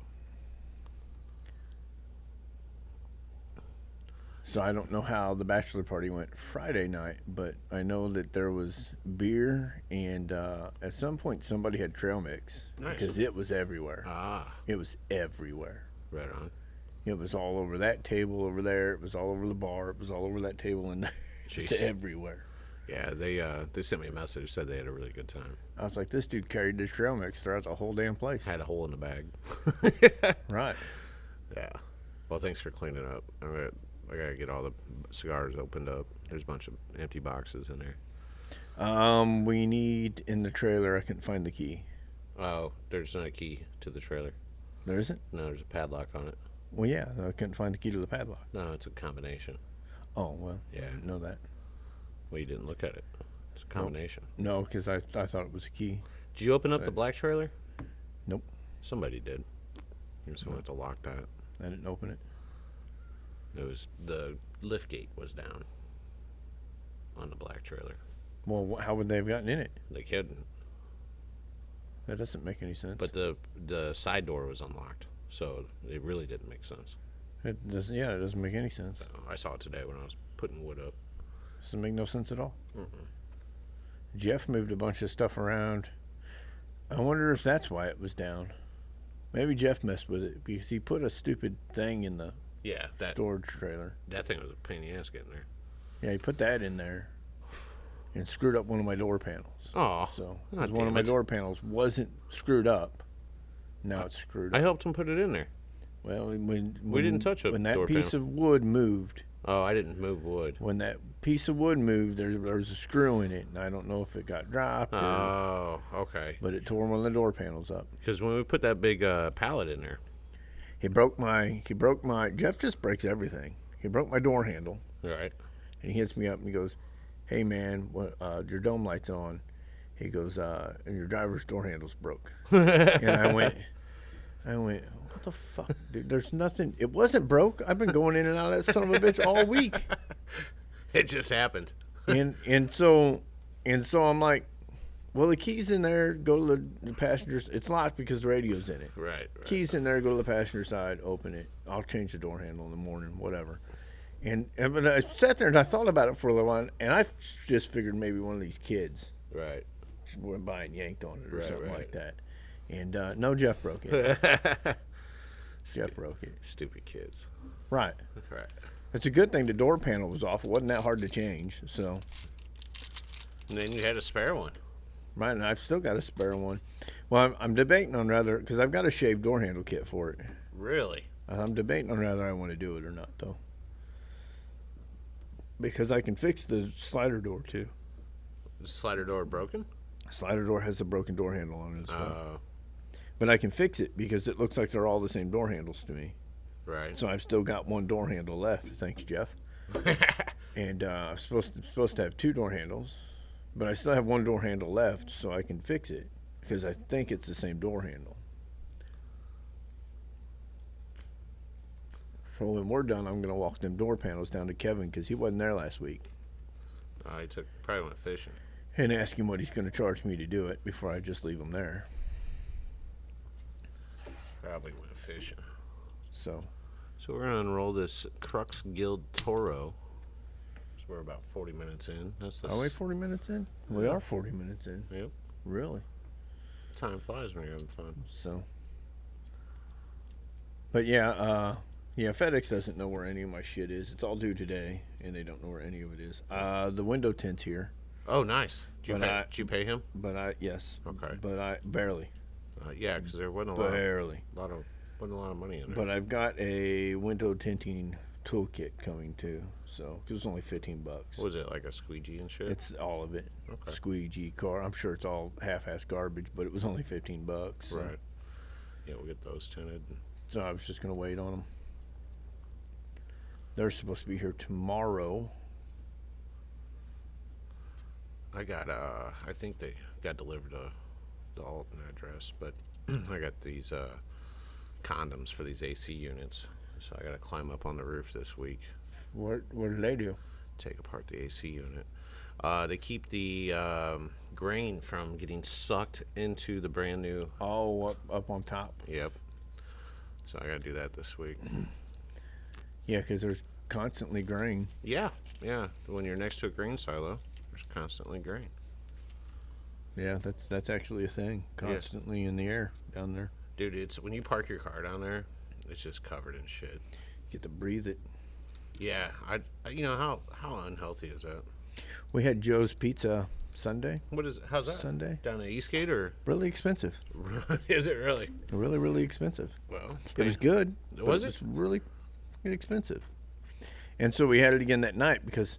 So I don't know how the bachelor party went Friday night, but I know that there was beer and at some point somebody had trail mix. Nice. Because it was everywhere. Ah, It was everywhere. right on. It was all over that table over there. It was all over the bar. It was all over that table and it's Jeez. everywhere. Yeah, they sent me a message, said they had a really good time. I was like, this dude carried this trail mix throughout the whole damn place. Had a hole in the bag. Right. Yeah. Well, thanks for cleaning up. I gotta get all the cigars opened up. There's a bunch of empty boxes in there. We need in the trailer. I couldn't find the key. Oh, there's not a key to the trailer. There isn't? No, there's a padlock on it. Well, yeah, I couldn't find the key to the padlock. No, it's a combination. Oh, well, Yeah. I didn't know that. Well, you didn't look at it. It's a combination. No, because I thought it was a key. Did you open up So- the black trailer? Nope, Somebody did. Someone had to lock that. I didn't open it. It was the lift gate was down on the black trailer. Well, how would they have gotten in it? They couldn't, That doesn't make any sense. but the side door was unlocked, so it really didn't make sense. It doesn't. Yeah, it doesn't make any sense. So I saw it today when I was putting wood up. Doesn't make no sense at all. Mm-mm. Jeff moved a bunch of stuff around. I wonder if that's why it was down. Maybe Jeff messed with it because he put a stupid thing in the Yeah, that storage trailer. thing was a pain in the ass getting there. Yeah, he put that in there and screwed up one of my door panels. Oh, So, God because one of damn my it. door panels wasn't screwed up, now it's screwed I up. helped him put it in there. Well, when We didn't touch a when that door piece panel. of wood moved. Oh, I didn't move wood. When that piece of wood moved, there was a screw in it, and I don't know if it got dropped, Oh, okay. but it tore one of the door panels up. Because when we put that big pallet in there, He broke my. Jeff just breaks everything. He broke my door handle, right? and he hits me up and he goes, "Hey man, what, your dome light's on." He goes, "And your driver's door handle's broke." And I went, "What the fuck, dude? There's nothing. It wasn't broke. I've been going in and out of that son of a bitch all week." It just happened. And so I'm like, well, the key's in there. Go to the passenger's. It's locked because the radio's in it. Right. Key's in there. Go to the passenger side. Open it. I'll change the door handle in the morning. Whatever. But I sat there and I thought about it for a little while, and I just figured maybe one of these kids Right. went by and yanked on it or Right, something right. like that. And no, Jeff broke it. Jeff broke it. Stupid kids. Right. Right. It's a good thing the door panel was off. It wasn't that hard to change. So, And then you had a spare one. right, and I've still got a spare one. Well, I'm debating on whether, because I've got a shaved door handle kit for it. Really? I'm debating on whether I want to do it or not, though. Because I can fix the slider door, too. Is the slider door broken? Slider door has a broken door handle on it as well. Oh, But I can fix it because it looks like they're all the same door handles to me. right. So I've still got one door handle left. Thanks, Jeff. And I'm supposed to have two door handles, but I still have one door handle left, so I can fix it because I think it's the same door handle. So when we're done, I'm gonna walk them door panels down to Kevin because he wasn't there last week, He probably went fishing. and ask him what he's gonna charge me to do it before I just leave them there. Probably went fishing. So So we're gonna unroll this Crux Guild Toro. So we're about 40 minutes in. That's are we 40 minutes in? We are 40 minutes in. Yep. Really? Time flies when you're having fun. So, but yeah, FedEx doesn't know where any of my shit is. It's all due today, and they don't know where any of it is. The window tint's here, Oh, nice. Did you pay him? but yes, Okay. but I barely, Yeah, because there wasn't a lot of money in there. But I've got a window tinting toolkit coming too. So, 'cause it's only $15. What was it, like a squeegee and shit? It's all of it. Okay. Squeegee car. I'm sure it's all half-ass garbage, but it was only $15. So. Right. Yeah, we'll get those tinted. So I was just gonna wait on them. They're supposed to be here tomorrow. I think they got delivered to the Alton address, but I got these condoms for these AC units. So I got to climb up on the roof this week, What do they do? take apart the AC unit. They keep the grain from getting sucked into the brand new. Oh, up on top. Yep. So I got to do that this week. Yeah, because there's constantly grain. Yeah. When you're next to a grain silo, there's constantly grain. Yeah, that's actually a thing. Constantly in the air down there. Dude, it's when you park your car down there, it's just covered in shit. You get to breathe it. Yeah, how unhealthy is that? We had Joe's Pizza Sunday. How's that? Sunday. Down at Eastgate or Really expensive. is it really? Really, really expensive. Well, It was good. but Was it? it? was really expensive. And so we had it again that night because,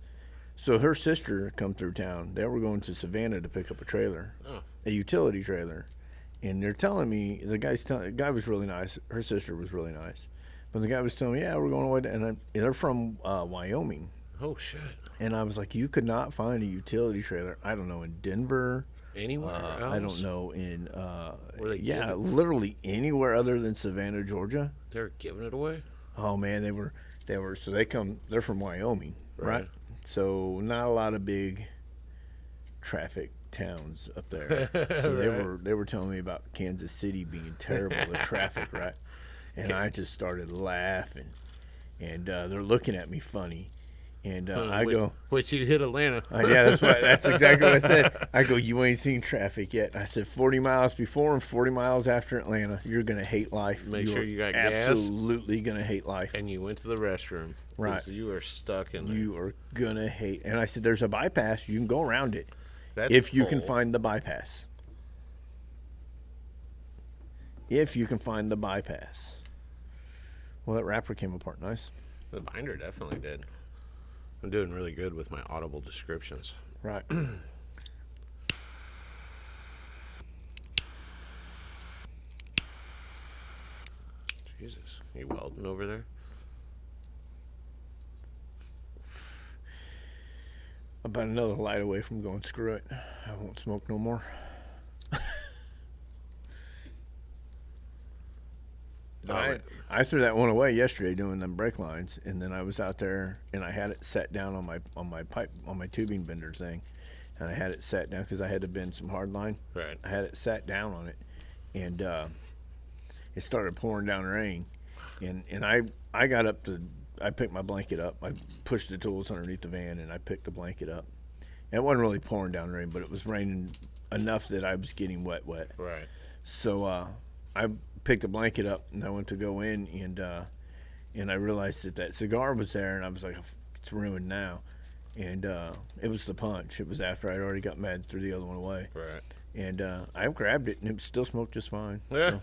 so her sister come through town. They were going to Savannah to pick up a trailer, Oh, a utility trailer, and they're telling me the guy was really nice. Her sister was really nice, but the guy was telling me, yeah, we're going away, and they're from Wyoming, oh shit! and I was like, you could not find a utility trailer. I don't know in Denver. Anywhere else? I don't know in Where they yeah, give it? literally anywhere other than Savannah, Georgia. They're giving it away. Oh man, they were so they're from Wyoming, right? So not a lot of big traffic towns up there. So Right. they were telling me about Kansas City being terrible with traffic, right? And I just started laughing, and they're looking at me funny, and I go, wait till you hit Atlanta. yeah, that's exactly what I said. I go, you ain't seen traffic yet. I said 40 miles before and 40 miles after Atlanta. You're gonna hate life. Make sure you got absolutely gonna hate life. And you went to the restroom. Right. 'Cause you are stuck in there. You are gonna hate. And I said, there's a bypass. You can go around it That's if you can full. find the bypass. If you can find the bypass. Well, that wrapper came apart nice. The binder definitely did. I'm doing really good with my audible descriptions. Right. Jesus, you welding over there? About another light away from going screw it. I won't smoke no more. I threw that one away yesterday doing them brake lines, and then I was out there and I had it set down on my tubing bender thing, and I had it set down because I had to bend some hard line. Right. I had it sat down on it, and it started pouring down rain, and I got up to I picked my blanket up. I pushed the tools underneath the van, and I picked the blanket up. And it wasn't really pouring down rain, but it was raining enough that I was getting wet. Right. So I picked the blanket up, and I went to go in, and I realized that cigar was there, and I was like, it's ruined now. And it was the punch. It was after I'd already got mad, threw the other one away. Right. And I grabbed it, and it still smoked just fine. Yeah. So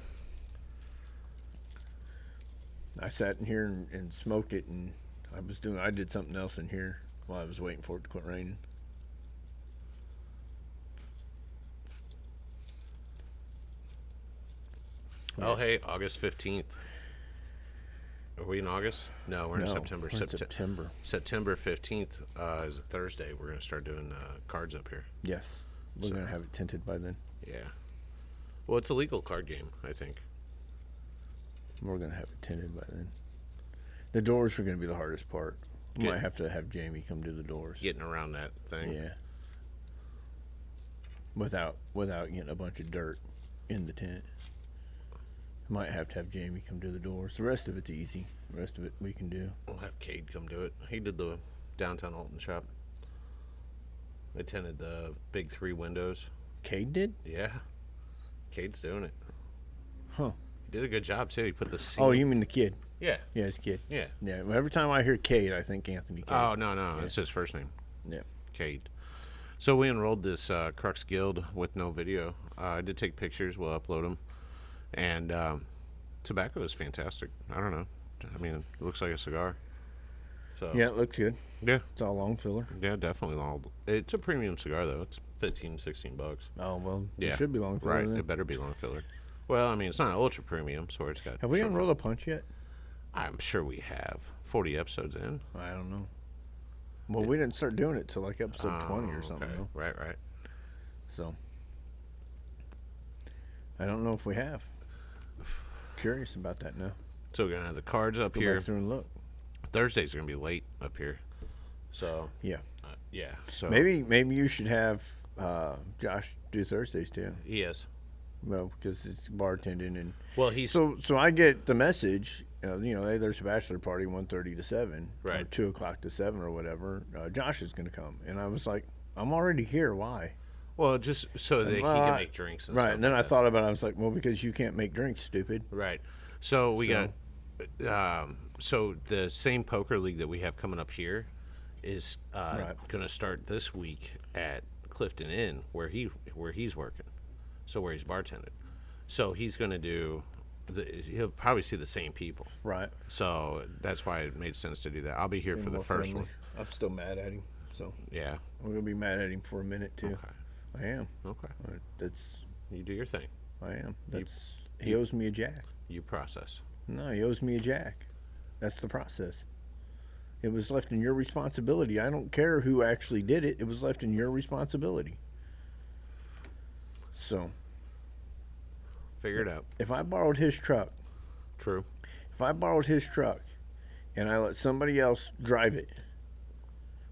I sat in here and smoked it, and I did something else in here while I was waiting for it to quit raining. Oh, hey, August 15th. Are we in August? No, we're in September. We're in September. September 15th is a Thursday. We're going to start doing cards up here. Yes. We're going to have it tinted by then. Yeah. Well, it's a legal card game, I think. We're going to have it tinted by then. The doors are going to be the hardest part. We might have to have Jamie come do the doors. Getting around that thing. Yeah. Without getting a bunch of dirt in the tent. Might have to have Jamie come do the doors. The rest of it's easy. The rest of it we can do. We'll have Cade come do it. He did the downtown Alton shop. They tinted the big 3 windows. Cade did? Yeah. Cade's doing it. Huh. He did a good job, too. He put the scene. Oh, you mean the kid? Yeah. Yeah, it's Kid. Yeah. Yeah. Well, every time I hear Cade, I think Anthony Cade. Oh, no. Yeah. It's his first name. Yeah. Cade. So we enrolled this Crux Guild with no video. I did take pictures. We'll upload them. And tobacco is fantastic. I don't know. I mean, it looks like a cigar. So Yeah, it looks good. Yeah. It's all long filler. Yeah, definitely long. It's a premium cigar, though. It's $15-16. Oh, well, Yeah. it should be long filler. Right. Then. It better be long filler. Well, I mean, it's not ultra premium, so it's got. Have we short unrolled a punch yet? I'm sure we have. 40 episodes in. I don't know. Well, we didn't start doing it till like episode 20 or something. Okay. Though. Right. So, I don't know if we have. Curious about that now. So we're going to have the cards up Go here. back through and look. Thursdays are going to be late up here. So, Yeah. yeah. So Maybe you should have Josh do Thursdays too. he is. Well, because it's bartending and Well, he's. so I get the message. Hey, there's a bachelor party 1:30 to 7, or Right. 2 o'clock to 7 or whatever. Josh is going to come, and I was like, I'm already here. Why? Well, just so that he can make drinks and Right. stuff. And then like I that. thought about it. I was like, well, because you can't make drinks, stupid. Right. So we So- got. So the same poker league that we have coming up here is Right. going to start this week at Clifton Inn, where he's working, so where he's bartending. So he's going to do. He'll probably see the same people. Right. So that's why it made sense to do that. I'll be here for the More first friendly. one. I'm still mad at him, so Yeah. I'm gonna be mad at him for a minute too. Okay. I am. Okay. That's You do your thing. I am. He owes me a jack. You process. No, he owes me a jack. That's the process. It was left in your responsibility. I don't care who actually did it. It was left in your responsibility. So, Figure it out. if I borrowed his truck, True. and I let somebody else drive it,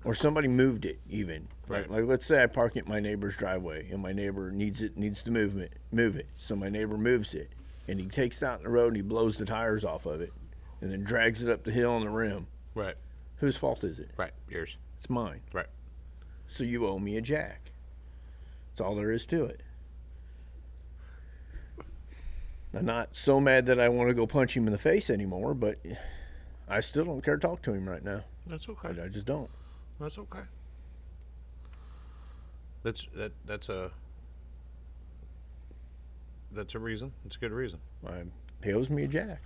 or somebody moved it even, Right. like let's say I park it in my neighbor's driveway, and my neighbor needs to move it. So my neighbor moves it, and he takes it out in the road and he blows the tires off of it, and then drags it up the hill on the rim. Right. Whose fault is it? Right. Yours. It's mine. Right. So you owe me a jack. That's all there is to it. I'm not so mad that I want to go punch him in the face anymore, but I still don't care to talk to him right now. That's okay. I just don't. That's okay. That's a reason. It's a good reason. He owes me a jack.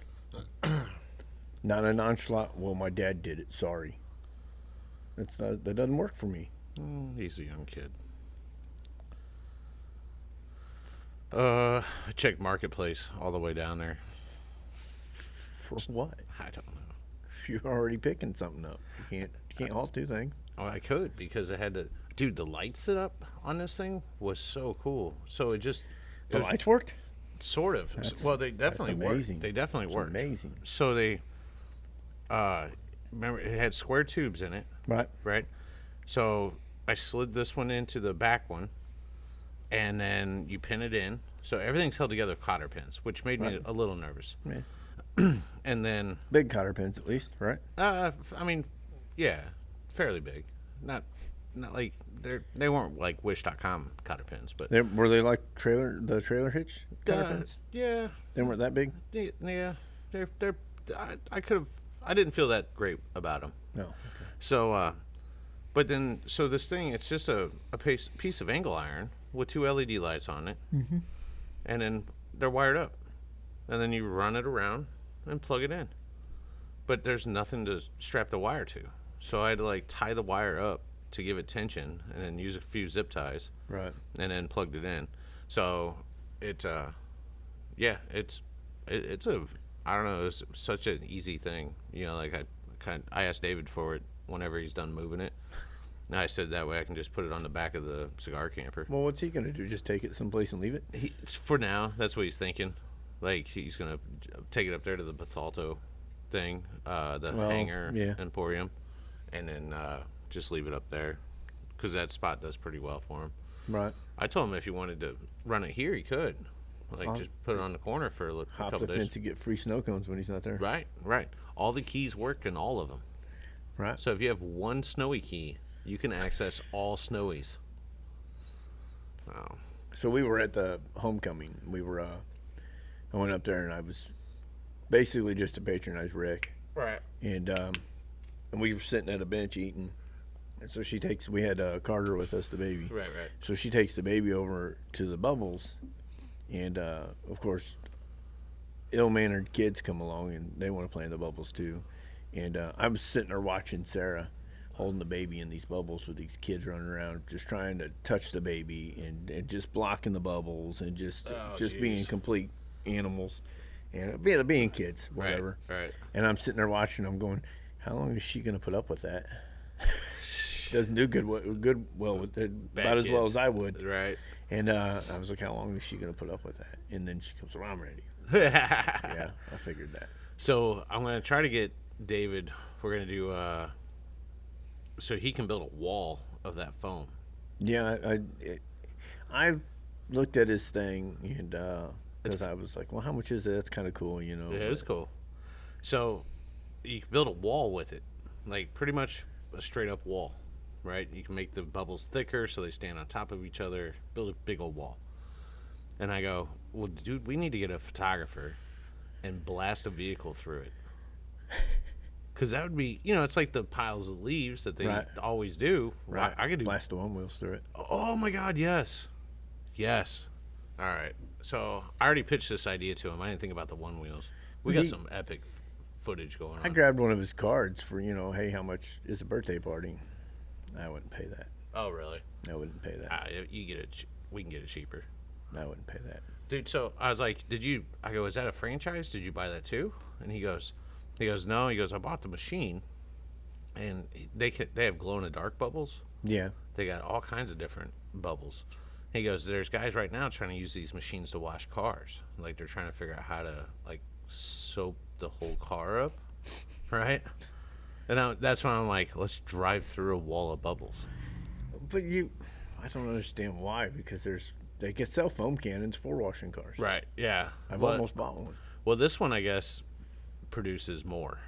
Not a nonchalant, well, my dad did it, sorry. That doesn't work for me. He's a young kid. I checked Marketplace all the way down there. For what? I don't know. You're already picking something up. You can't halt two things. Oh, I could because I had to. Dude, the light set up on this thing was so cool. So it just. The lights worked? Sort of. Well, they definitely that's amazing. worked. They definitely That's worked. amazing. So they. Remember, it had square tubes in it. Right. Right. So I slid this one into the back one, and then you pin it in. So everything's held together with cotter pins, which made me a little nervous. Yeah. And then, Big cotter pins, at least, right? I mean, yeah, fairly big. Not like they weren't like Wish.com cotter pins, but Were they like the trailer hitch cotter pins? yeah, They weren't that big? yeah. I could have I didn't feel that great about them. No. Okay. So, but then, so this thing, it's just a piece of angle iron with 2 LED lights on it, and then they're wired up, and then you run it around and plug it in. But there's nothing to strap the wire to, so I had to like tie the wire up to give it tension, and then use a few zip ties, Right. and then plugged it in. So it, yeah, it's a, I don't know, it's such an easy thing. You know, like I asked David for it whenever he's done moving it. And I said that way I can just put it on the back of the cigar camper. Well, what's he gonna do? Just take it someplace and leave it? For now, that's what he's thinking. Like he's gonna take it up there to the Basalto thing, the hangar emporium, and then just leave it up there because that spot does pretty well for him. Right. I told him if he wanted to run it here, he could. Like just put it on the corner for a Hop couple the days. fence and get free snow cones when he's not there. Right. All the keys work in all of them. Right. So if you have one snowy key, you can access all snowies. Wow. So we were at the homecoming. We were. I went up there and I was basically just to patronize Rick. Right. And we were sitting at a bench eating. And so we had Carter with us, the baby. Right. So she takes the baby over to the bubbles. And, of course, ill-mannered kids come along and they want to play in the bubbles too. And I was sitting there watching Sarah holding the baby in these bubbles with these kids running around just trying to touch the baby and just blocking the bubbles and just being complete animals and being kids, whatever. Right. And I'm sitting there watching them going, how long is she going to put up with that? Doesn't do good well with it, about as well as I would. Right. And I was like, how long is she going to put up with that? And then she comes, well, I'm ready. Yeah, I figured that. So I'm going to try to get David, we're going to do, so he can build a wall of that foam. Yeah, I looked at his thing, and because I was like, well, how much is it? That's kind of cool, you know. It is cool. So you can build a wall with it, like pretty much a straight up wall, right? You can make the bubbles thicker so they stand on top of each other, build a big old wall. And I go, well, dude, we need to get a photographer and blast a vehicle through it. Because that would be, you know, it's like the piles of leaves that they always do. Right. I could do blast the one wheels through it. Oh my God, yes. All right. So I already pitched this idea to him. I didn't think about the one wheels. We got some epic footage going on. I grabbed one of his cards for, you know, hey, how much is a birthday party? I wouldn't pay that. Oh, really? I wouldn't pay that. You get it. We can get it cheaper. I wouldn't pay that. Dude, so I was like, I go, is that a franchise? Did you buy that too? And he goes, no. He goes, I bought the machine, and they have glow-in-the-dark bubbles. Yeah. They got all kinds of different bubbles. He goes, there's guys right now trying to use these machines to wash cars. Like, they're trying to figure out how to, like, soap the whole car up, right? And that's when I'm like, let's drive through a wall of bubbles. But I don't understand why, because they can sell foam cannons for washing cars. Right, yeah. I've almost bought one. Well, this one, I guess, produces more.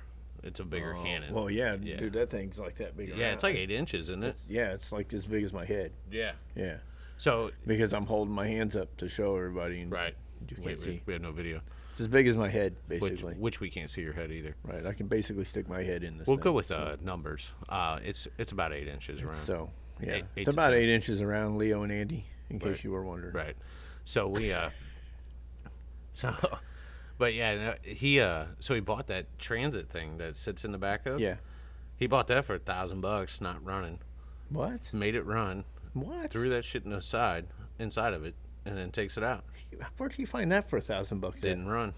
It's a bigger cannon. Well, yeah, dude, that thing's like that big. Yeah, it's like 8 inches, isn't it? It's like as big as my head. Yeah. Yeah. So because I'm holding my hands up to show everybody, and right, you can't see. We have no video. It's as big as my head, basically. Which we can't see your head either. Right, I can basically stick my head in this. We'll go with numbers. It's about 8 inches around. So yeah, eight it's to about 10. 8 inches around Leo and Andy, in case you were wondering. Right. So we but yeah, he bought that transit thing that sits in the back of. Yeah. He bought that for $1,000, not running. What? Made it run. What? Threw that shit inside of it, and then takes it out. Where'd he find that for $1,000? Didn't run.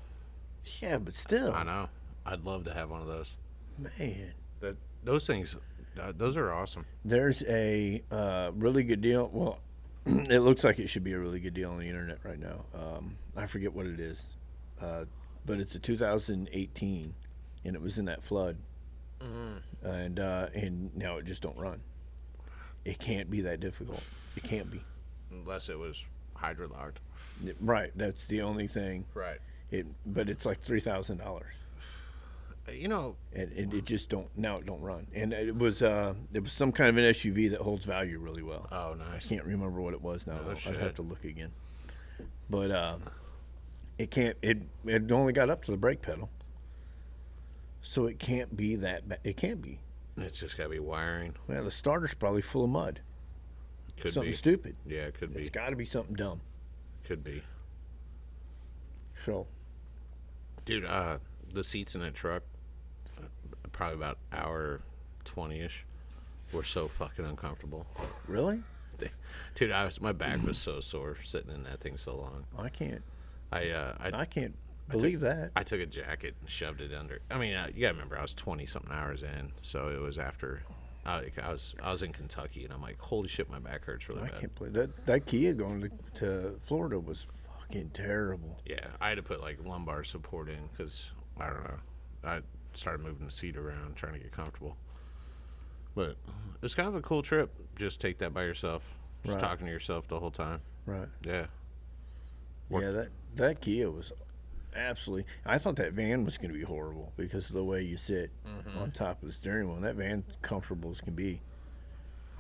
Yeah, but still. I know. I'd love to have one of those. Man. Those things, those are awesome. There's a really good deal. Well, it looks like it should be a really good deal on the internet right now. I forget what it is, but it's a 2018, and it was in that flood, and now it just don't run. It can't be that difficult. It can't be. Unless it was hydrolocked. Right. That's the only thing. Right. But it's like $3,000. You know, and it just don't run. And it was some kind of an SUV that holds value really well. Oh, nice. I can't remember what it was now. Oh, I'd have to look again. But it only got up to the brake pedal. So it can't be that bad. It can't be. It's just got to be wiring. Well, the starter's probably full of mud. Could Something be. stupid. Yeah, it could be. It's got to be something dumb. Could be. So, Dude, the seats in that truck, probably about hour 20-ish, were so fucking uncomfortable. really? Dude, my back was so sore sitting in that thing so long. I can't. I can't believe that. I took a jacket and shoved it under. I mean, you gotta remember, I was 20-something hours in, so it was after. I was in Kentucky, and I'm like, holy shit, my back hurts really I bad. can't believe that. That Kia going to Florida was fucking terrible. Yeah, I had to put like lumbar support in because I don't know. I started moving the seat around, trying to get comfortable. But it's kind of a cool trip. Just take that by yourself, just Right. talking to yourself the whole time. Right. Yeah. Yeah, that Kia was absolutely. I thought that van was going to be horrible because of the way you sit on top of the steering wheel. And that van's comfortable as can be.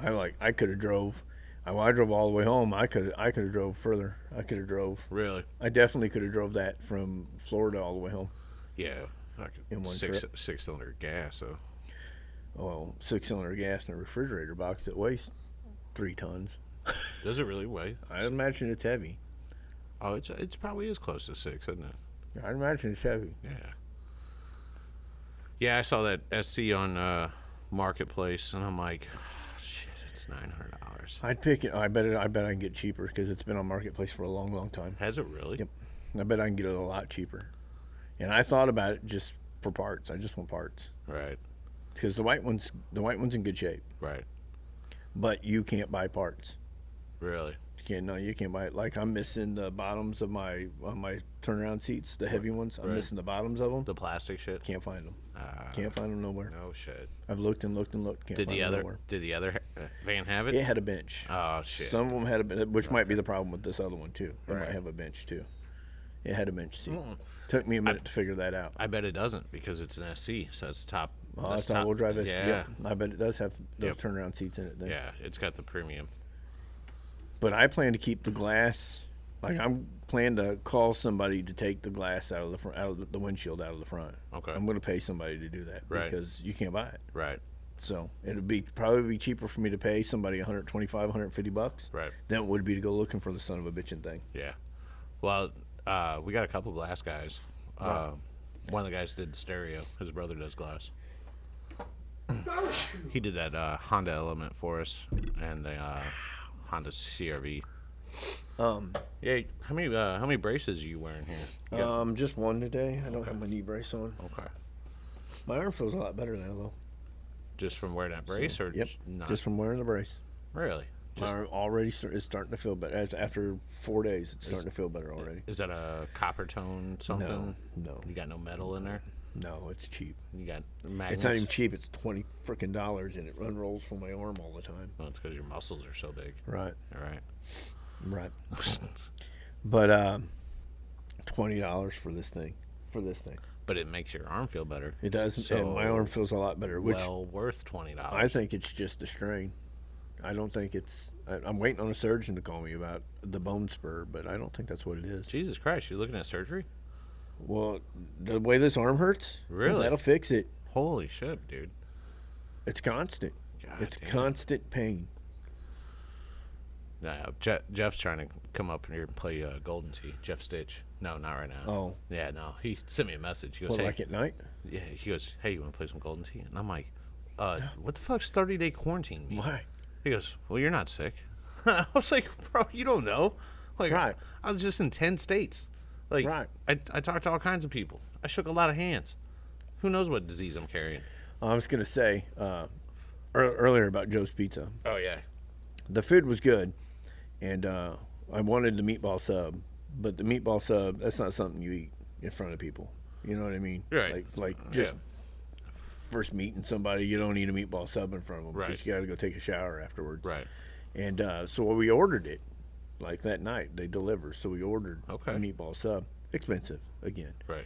I could have drove. I drove all the way home. I could have drove further. I could have drove. Really? I definitely could have drove that from Florida all the way home. Yeah. Fucking In one trip. six-cylinder gas. So Well, 6-cylinder gas in a refrigerator box that weighs 3 tons. does it really weigh? I imagine it's heavy. Oh, it's probably is close to 6, isn't it? I imagine it's heavy. Yeah. Yeah, I saw that SC on Marketplace, and I'm like, oh, shit, it's $900. I'd pick it. I bet I can get cheaper because it's been on Marketplace for a long, long time. Has it really? Yep. I bet I can get it a lot cheaper. And I thought about it just for parts. I just want parts Right. because the white one's in good shape, Right. but you can't buy parts. Really? You can't buy it. Like I'm missing the bottoms of my turnaround seats, the heavy ones. I'm Right. missing the bottoms of them. The plastic shit? Can't find them. Can't find them nowhere. No shit. I've looked and looked and looked. Can't Did find the them other nowhere. did the other van have it? It had a bench. Oh shit. Some of them had a bench, which might be the problem with this other one too. It Right. might have a bench too. It had a bench seat. Mm. Took me a minute to figure that out. I bet it doesn't because it's an SC, so it's top. Oh, that's that's all-wheel drive. Yeah. Yep. I bet it does have those Yep. turnaround seats in it then. Yeah, it's got the premium. But I plan to keep the glass. Like I'm planning to call somebody to take the glass out of the front, out of the windshield out of the front. Okay. I'm going to pay somebody to do that Right. because you can't buy it. Right. So it'd probably be cheaper for me to pay somebody $125, $150 Right. than it would be to go looking for the son of a bitchin' thing. Yeah. Well, we got a couple glass guys. One of the guys did the stereo. His brother does glass. He did that Honda Element for us and the Honda CRV. Yeah. How many braces are you wearing here? You got- Just one today. I don't have my knee brace on. okay. My arm feels a lot better now though. Just from wearing that brace, or Yep. not? Just from wearing the brace. Really? My arm already is starting to feel better. After 4 days, it's starting to feel better already. Is that a copper tone something? No. You got no metal in there? No, it's cheap. You got magnets? It's not even cheap. It's $20 frickin' dollars, and it unrolls from my arm all the time. Well, it's because your muscles are so big. Right, All right. right. But $20 for this thing. But it makes your arm feel better. It does. So, And my arm feels a lot better. Which well worth $20. I think it's just the strain. I don't think it's. I'm waiting on a surgeon to call me about the bone spur, but I don't think that's what it is. Jesus Christ, you looking at surgery? Well, the way this arm hurts, Really? that'll fix it. Holy shit, dude. It's constant. God It's damn. constant pain. Yeah, Jeff's trying to come up here and play Golden Tee. Jeff Stitch. No, not right now. Oh. Yeah, no. He sent me a message. He goes, What, hey. like at night? Yeah, he goes, hey, you want to play some Golden Tee? And I'm like, what the fuck's 30-day quarantine mean? Why? He goes, well, you're not sick. I was like, bro, you don't know. Like, Right. I was just in 10 states. Like, Right. I talked to all kinds of people. I shook a lot of hands. Who knows what disease I'm carrying? I was going to say earlier about Joe's Pizza. Oh, yeah. The food was good, and I wanted the meatball sub, but the meatball sub, that's not something you eat in front of people. You know what I mean? Right. Like just first meeting somebody, you don't eat a meatball sub in front of them Right. because you got to go take a shower afterwards. Right. And so we ordered it, like that night they deliver. So we ordered Okay. a meatball sub, expensive again. Right.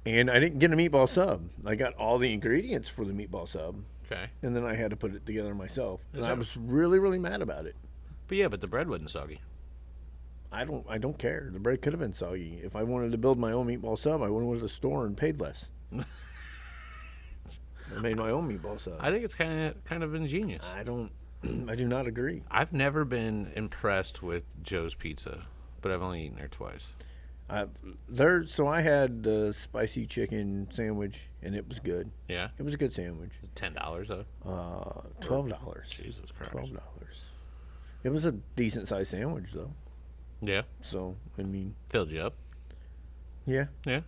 And I didn't get a meatball sub. I got all the ingredients for the meatball sub, Okay. and then I had to put it together myself. And I that- was really, really mad about it. But yeah, but the bread wasn't soggy. I don't care. The bread could have been soggy. If I wanted to build my own meatball sub, I went to the store and paid less. I made my own meatball sub. I think it's kind of ingenious. I don't. I do not agree. I've never been impressed with Joe's Pizza, but I've only eaten there twice. So I had the spicy chicken sandwich, and it was good. Yeah, It was a good sandwich. $10 though. $12. Jesus Christ. $12. It was a decent sized sandwich though. Yeah, So I mean, filled you up. yeah, Yeah,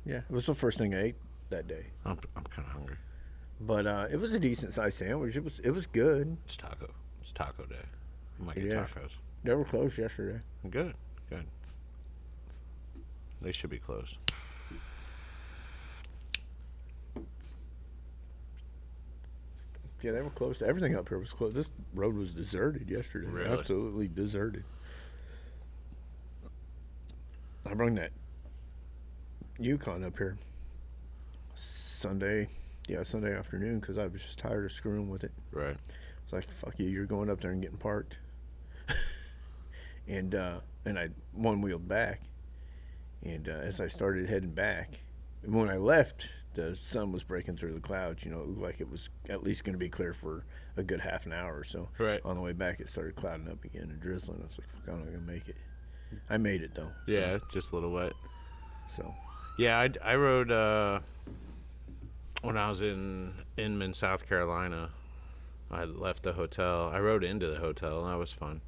yeah. It was the first thing I ate that day. I'm kind of hungry. But it was a decent sized sandwich. It was good. It's taco day. I might get Yeah. tacos. They were closed yesterday. Good. They should be closed. Yeah, they were closed. Everything up here was closed. This road was deserted yesterday. Really? Absolutely deserted. I brought that Yukon up here Sunday afternoon because I was just tired of screwing with it. Right. It's like, fuck you, you're going up there and getting parked. and I one-wheeled back. And as I started heading back, and when I left, the sun was breaking through the clouds. You know, it looked like it was at least going to be clear for a good half an hour or so. Right. On the way back, it started clouding up again and drizzling. I was like, fuck, I'm not going to make it. I made it, though. Yeah, just a little wet. So. Yeah, I rode when I was in Inman, South Carolina. I left the hotel. I rode into the hotel, and that was fun.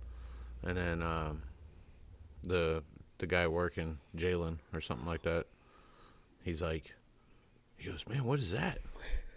And then the guy working, Jalen or something like that, he goes, man, what is that?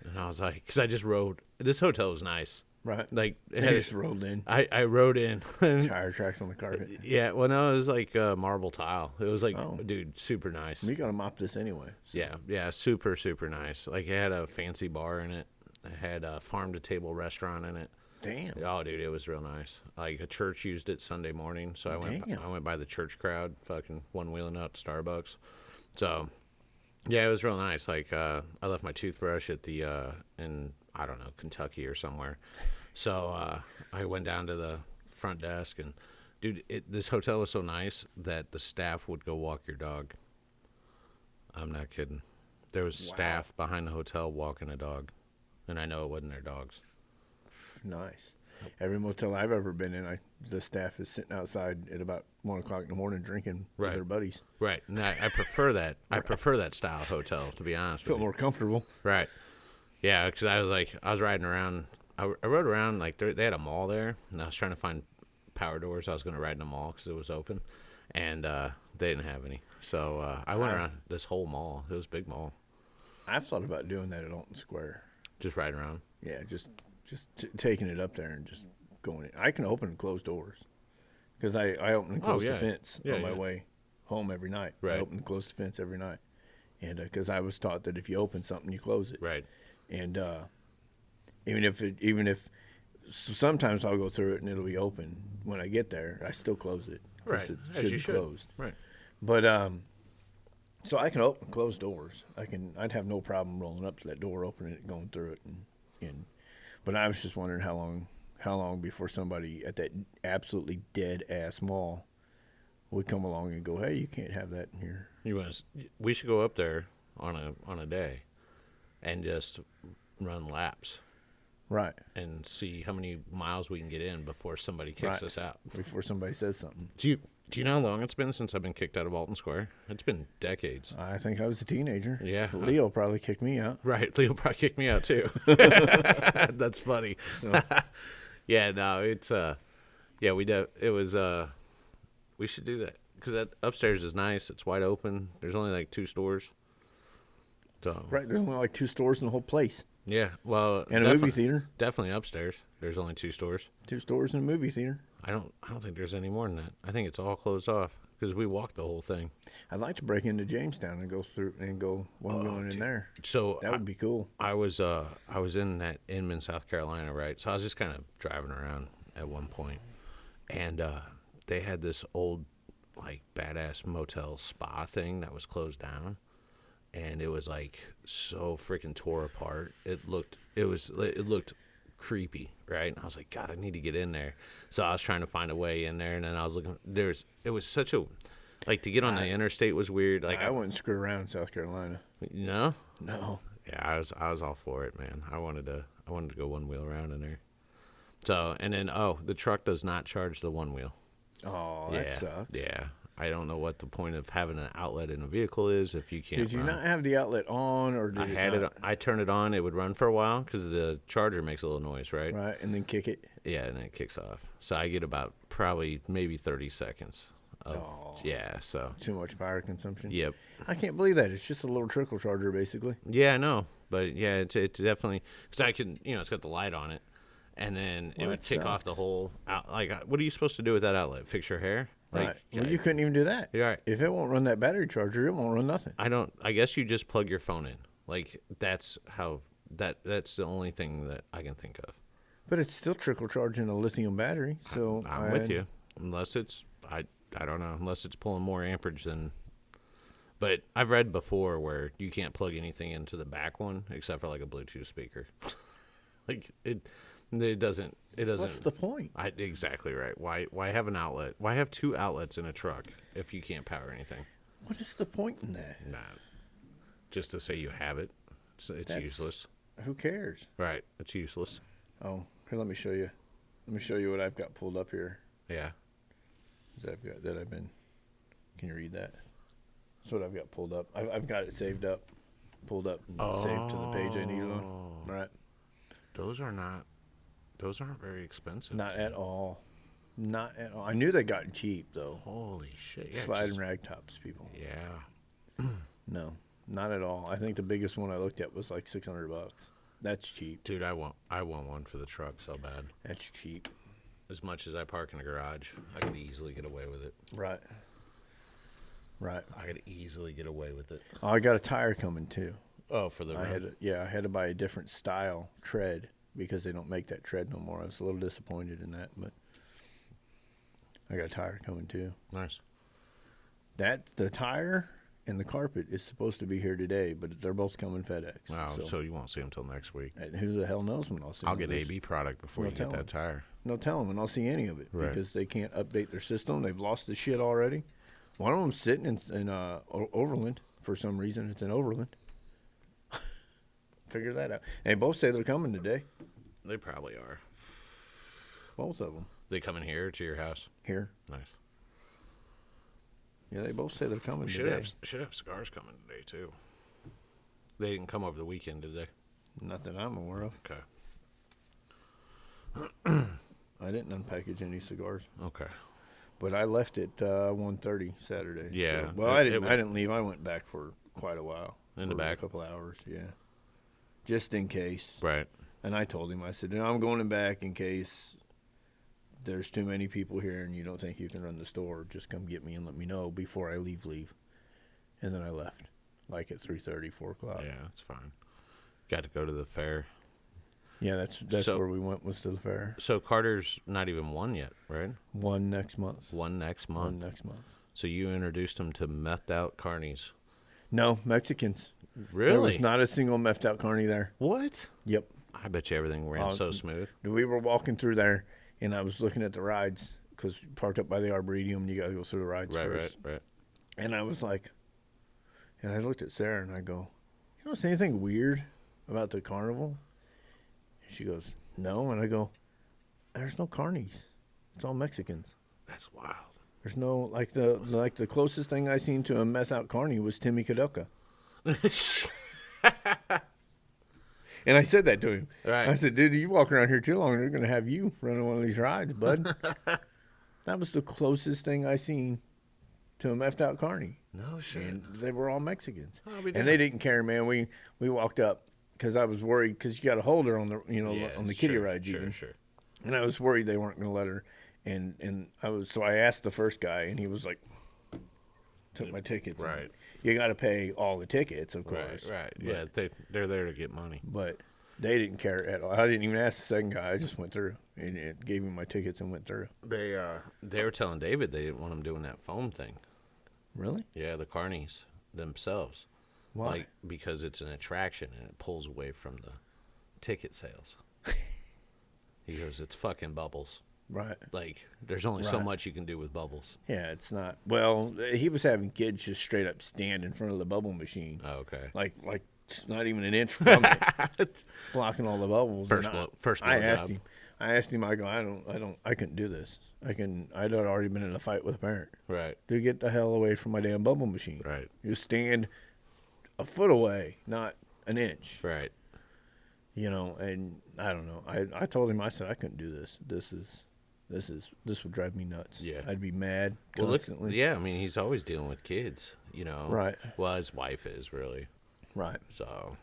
And I was like, because I just rode. This hotel was nice. Right. Like, You just rolled in. I rode in. Tire tracks on the carpet. Yeah, well, no, it was like marble tile. It was like, Oh. dude, super nice. We got to mop this anyway. So. Yeah, super, super nice. Like, it had a fancy bar in it. It had a farm-to-table restaurant in it. Damn. Oh, dude, it was real nice. Like, a church used it Sunday morning, so I went by the church crowd, fucking one-wheeling out to Starbucks. So, yeah, it was real nice. Like, I left my toothbrush at the in, I don't know, Kentucky or somewhere. So I went down to the front desk, and, dude, this hotel was so nice that the staff would go walk your dog. I'm not kidding. There was staff behind the hotel walking a dog, and I know it wasn't their dogs. Nice. Every motel I've ever been in, the staff is sitting outside at about 1 o'clock in the morning drinking with their buddies. Right. And I prefer that. I prefer that style hotel, to be honest Feel with you. more comfortable. Right. Yeah, because I was riding around. I rode around, like, they had a mall there, and I was trying to find power doors. I was going to ride in the mall because it was open, and they didn't have any. So I went around this whole mall. It was a big mall. I've thought about doing that at Alton Square. Just riding around. Yeah, just taking it up there and just going in. I can open and close doors because I open and close the fence on my way home every night. Right. I open and close the fence every night, and because I was taught that if you open something, you close it. Right. And even if sometimes I'll go through it and it'll be open when I get there, I still close it. Right. It As should you be should. closed. Right. But so I can open and close doors. I'd have no problem rolling up to that door, opening it, going through it, and but I was just wondering how long before somebody at that absolutely dead ass mall would come along and go, hey, you can't have that in here. We should go up there on a day and just run laps. Right. And see how many miles we can get in before somebody kicks us out. Before somebody says something. Do you know how long it's been since I've been kicked out of Alton Square? It's been decades. I think I was a teenager. Yeah. Leo probably kicked me out. Right. Leo probably kicked me out too. That's funny. So. Yeah, no, it's we should do that because that upstairs is nice. It's wide open. There's only like 2 stores. So. Right. There's only like 2 stores in the whole place. Yeah, well, and a movie theater. Definitely upstairs. There's only 2 stores. 2 stores and a movie theater. I don't think there's any more than that. I think it's all closed off because we walked the whole thing. I'd like to break into Jamestown and go through and go going in there. So that would be cool. I was in that Inman, South Carolina, right? So I was just kind of driving around at one point, and they had this old like badass motel spa thing that was closed down. And it was like so freaking tore apart. It looked creepy, right? And I was like, God, I need to get in there. So I was trying to find a way in there, and then I was looking. It was such a like to get on the interstate was weird. Like I wouldn't screw around in South Carolina. No. No. Yeah, I was all for it, man. I wanted to go one wheel around in there. So, and then the truck does not charge the one wheel. Oh, Yeah, that sucks. yeah. I don't know what the point of having an outlet in a vehicle is if you can't. Did you run. not have the outlet on, or did I it had not? it. I turned it on. It would run for a while because the charger makes a little noise, right? Right, and then kick it. Yeah, and then it kicks off. So I get about probably maybe 30 seconds. Yeah. So. Too much power consumption. Yep. I can't believe that. It's just a little trickle charger, basically. Yeah, I know, but yeah, it definitely because I can, it's got the light on it, and then it Well, would that kick off the sucks. whole out. Like, what are you supposed to do with that outlet? Fix your hair? Like, Right. Well, you couldn't even do that. Yeah, right. If it won't run that battery charger, it won't run nothing. I don't. I guess you just plug your phone in. Like that's how that's the only thing that I can think of. But it's still trickle charging a lithium battery. So I'm with you, unless it's I don't know, unless it's pulling more amperage than. But I've read before where you can't plug anything into the back one except for like a Bluetooth speaker. Like it doesn't. What's the point? Exactly right. Why have an outlet? Why have two outlets in a truck if you can't power anything? What is the point in that? Nah, just to say you have it. It's useless. Who cares? Right. It's useless. Oh, here, let me show you. Let me show you what I've got pulled up here. Yeah. Can you read that? That's what I've got pulled up. I've got it saved up, pulled up, and saved to the page I need it on. Right. Those aren't very expensive. Not at all. Not at all. I knew they got cheap though. Holy shit. Yeah, Sliding rag tops, people. Yeah. No, not at all. I think the biggest one I looked at was like $600. That's cheap. Dude, I want one for the truck so bad. That's cheap. As much as I park in a garage, I could easily get away with it. Right. Right. I could easily get away with it. Oh, I got a tire coming too. Oh, for the I road? had to buy a different style tread because they don't make that tread no more. I was a little disappointed in that, but I got a tire coming too. Nice. The tire and the carpet is supposed to be here today, but they're both coming FedEx. Wow, so you won't see them until next week. And who the hell knows when I'll see I'll them. get AB product before No you get telling. that tire. No telling when I'll see any of it Right. because they can't update their system. They've lost the shit already. One of them's sitting in Overland for some reason. It's in Overland. Figure that out. They both say they're coming today. They probably are. Both of them. They coming here to your house? Here. Nice. Yeah, they both say they're coming Should today. have cigars coming today too. They didn't come over the weekend, did they? Not that I'm aware of. Okay. I didn't unpackage any cigars, Okay. but I left at 1:30 Saturday. Yeah, So, well, it I didn't. was- I didn't leave. I went back for quite a while. In the for back? a couple hours. Yeah, just in case. Right. And I told him, I said, no, I'm going in back in case there's too many people here and you don't think you can run the store. Just come get me and let me know before I leave. And then I left, like at 3:30, 4 o'clock. Yeah, it's fine. Got to go to the fair. Yeah, that's So- where we went, was to the fair. So Carter's not even won yet, right? One next month. One next One month. next month. So you introduced him to methed out carnies. No, Mexicans. Really? There was not a single methed out carny there. What? Yep. I bet you everything ran so smooth. We were walking through there, and I was looking at the rides because parked up by the Arboretum, and you got to go through the rides first. Right. And I was like, and I looked at Sarah and I go, you don't see anything weird about the carnival? And she goes, no. And I go, there's no carnies. It's all Mexicans. That's wild. There's no, like the closest thing I seen to a meth out carny was Timmy Kadoka. And I said that to him. Right. I said, dude, you walk around here too long, they're going to have you running one of these rides, bud. That was the closest thing I seen to a methed out carny. No shit. And they were all Mexicans. I'll be And they didn't care, man. We walked up because I was worried because you got to hold her on the on the kiddie rides even. Sure. And I was worried they weren't going to let her. And I asked the first guy, and he was like, took my tickets. Right. You got to pay all the tickets, of course. Right. But- Yeah, they're there to get money. But they didn't care at all. I didn't even ask the second guy. I just went through and it gave him my tickets and went through. They were telling David they didn't want him doing that foam thing. Really? Yeah, the carnies themselves. Why? Like because it's an attraction and it pulls away from the ticket sales. He goes, it's fucking bubbles. Right. Like there's only so Right. much you can do with bubbles. Yeah, it's not. Well, he was having kids just straight up stand in front of the bubble machine. Oh, okay. Like It's not even an inch from it, blocking all the bubbles. First I blow asked job. him. I go, I couldn't do this. I'd already been in a fight with a parent. Right. Dude, get the hell away from my damn bubble machine. Right. You stand a foot away, not an inch. Right. And I don't know. I told him, I said, I couldn't do this. This would drive me nuts. Yeah. I'd be mad Well, constantly. yeah, I mean, he's always dealing with kids, Right. Well, his wife is, really. Right. So,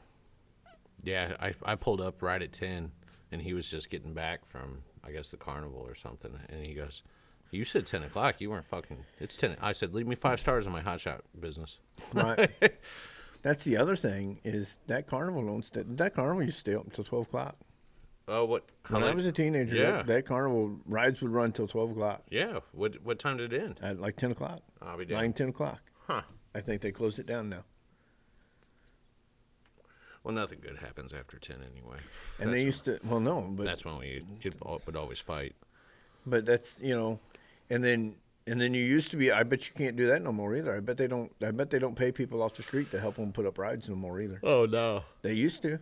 yeah, I pulled up right at 10, and he was just getting back from, I guess, the carnival or something. And he goes, you said 10 o'clock. You weren't fucking, it's 10. I said, leave me 5 stars on my hot shot business. Right. That's the other thing is that carnival that carnival used to stay up until 12 o'clock. Oh, what? When I was a teenager, Yeah. that carnival rides would run till 12 o'clock. Yeah. What time did it end? At like 10 o'clock. I'll be damned. 9, 10 o'clock. Huh. I think they closed it down now. Well, nothing good happens after 10 anyway. And they used to, well, no, but That's when would always fight. But that's and then you used to be. I bet you can't do that no more either. I bet they don't pay people off the street to help them put up rides no more either. Oh, no. They used to,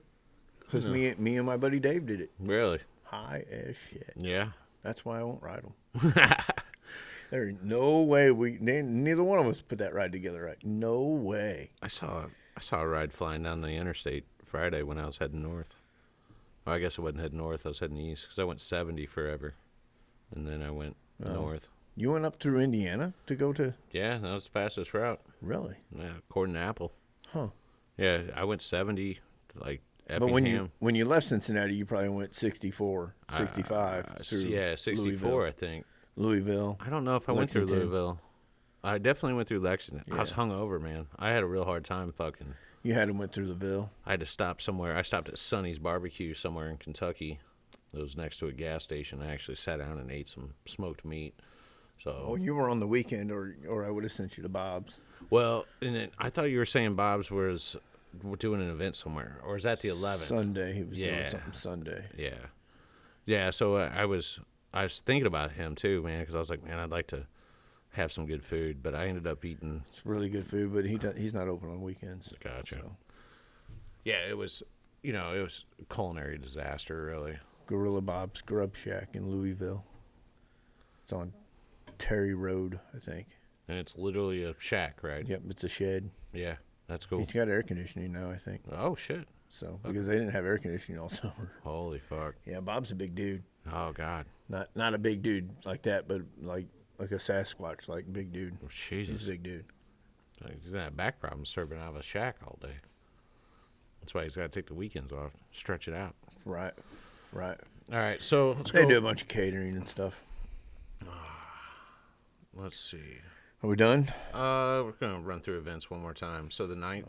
because me and my buddy Dave did it. Really? High as shit. Yeah. That's why I won't ride them. There's no way neither one of us put that ride together right. No way. I saw a ride flying down the interstate Friday when I was heading north. Well, I guess I wasn't heading north. I was heading east because I went 70 forever, and then I went north. You went up through Indiana to go to? Yeah, that was the fastest route. Really? Yeah, according to Apple. Huh. Yeah, I went 70, like But when you left Cincinnati, you probably went 64, 65 through yeah, 64, Louisville. I think. Louisville. I don't know if I went through Lexington. Louisville. I definitely went through Lexington. I was Yeah. hungover, man. I had a real hard time fucking. You had to went through the Ville. I had to stop somewhere. I stopped at Sonny's Barbecue somewhere in Kentucky. It was next to a gas station. I actually sat down and ate some smoked meat. So, Oh, you were on the weekend, or I would have sent you to Bob's. well, and then I thought you were saying Bob's was doing an event somewhere, or is that the 11th? Sunday, he was doing Yeah. something Sunday. Yeah, yeah. So I was thinking about him too, man, because I was like, man, I'd like to have some good food, but I ended up eating. It's really good food, but he's not open on weekends. Gotcha. So. Yeah, it was. It was a culinary disaster, really. Gorilla Bob's Grub Shack in Louisville. It's on Terry Road, I think. And it's literally a shack, right? Yep, it's a shed. Yeah, that's cool. He's got air conditioning now, I think. Oh shit! So because they didn't have air conditioning all summer. Holy fuck! Yeah, Bob's a big dude. Oh god! Not a big dude like that, but like a Sasquatch, like big dude. Oh, Jesus! He's a big dude. He's gonna have back problems serving out of a shack all day. That's why he's got to take the weekends off, stretch it out. Right. All right, so let's They go. do a bunch of catering and stuff. Let's see. Are we done? We're gonna run through events one more time. So the 9th,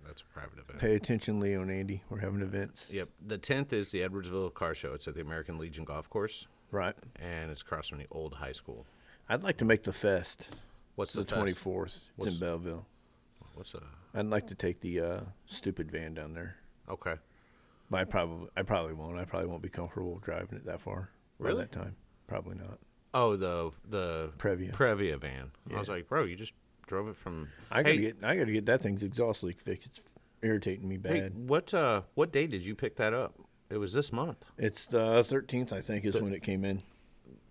that's a private event. Pay attention, Leo and Andy. We're having events. Yep. The 10th is the Edwardsville Car Show. It's at the American Legion Golf Course, Right. and it's across from the old high school. I'd like to make the fest. What's the the fest? 24th. It's What's- in Belleville. What's a? I'd like to take the stupid van down there. Okay. But I probably won't. I probably won't be comfortable driving it that far by Really? that time. Probably not. Oh, the Previa. van. Yeah. I was like, bro, you just drove it from. I gotta get that thing's exhaust leak fixed. It's irritating me Hey, bad. what day did you pick that up? It was this month. It's the 13th, I think, is when it came in.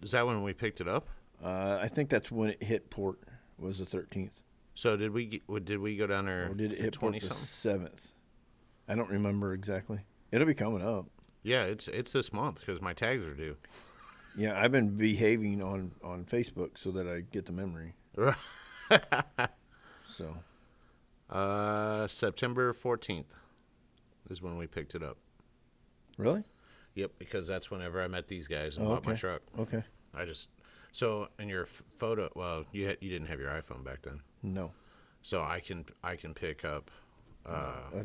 Is that when we picked it up? I think that's when it hit port. Was the 13th, So did we go down there? or did it hit port 20 the something? 7th? I don't remember exactly. It'll be coming up. Yeah, it's this month because my tags are due. Yeah, I've been behaving on Facebook so that I get the memory. So September 14th is when we picked it up. really? Yep, because that's whenever I met these guys and Oh, bought my okay. truck. Okay. So in your photo, well, you didn't have your iPhone back then, No. so I can pick up.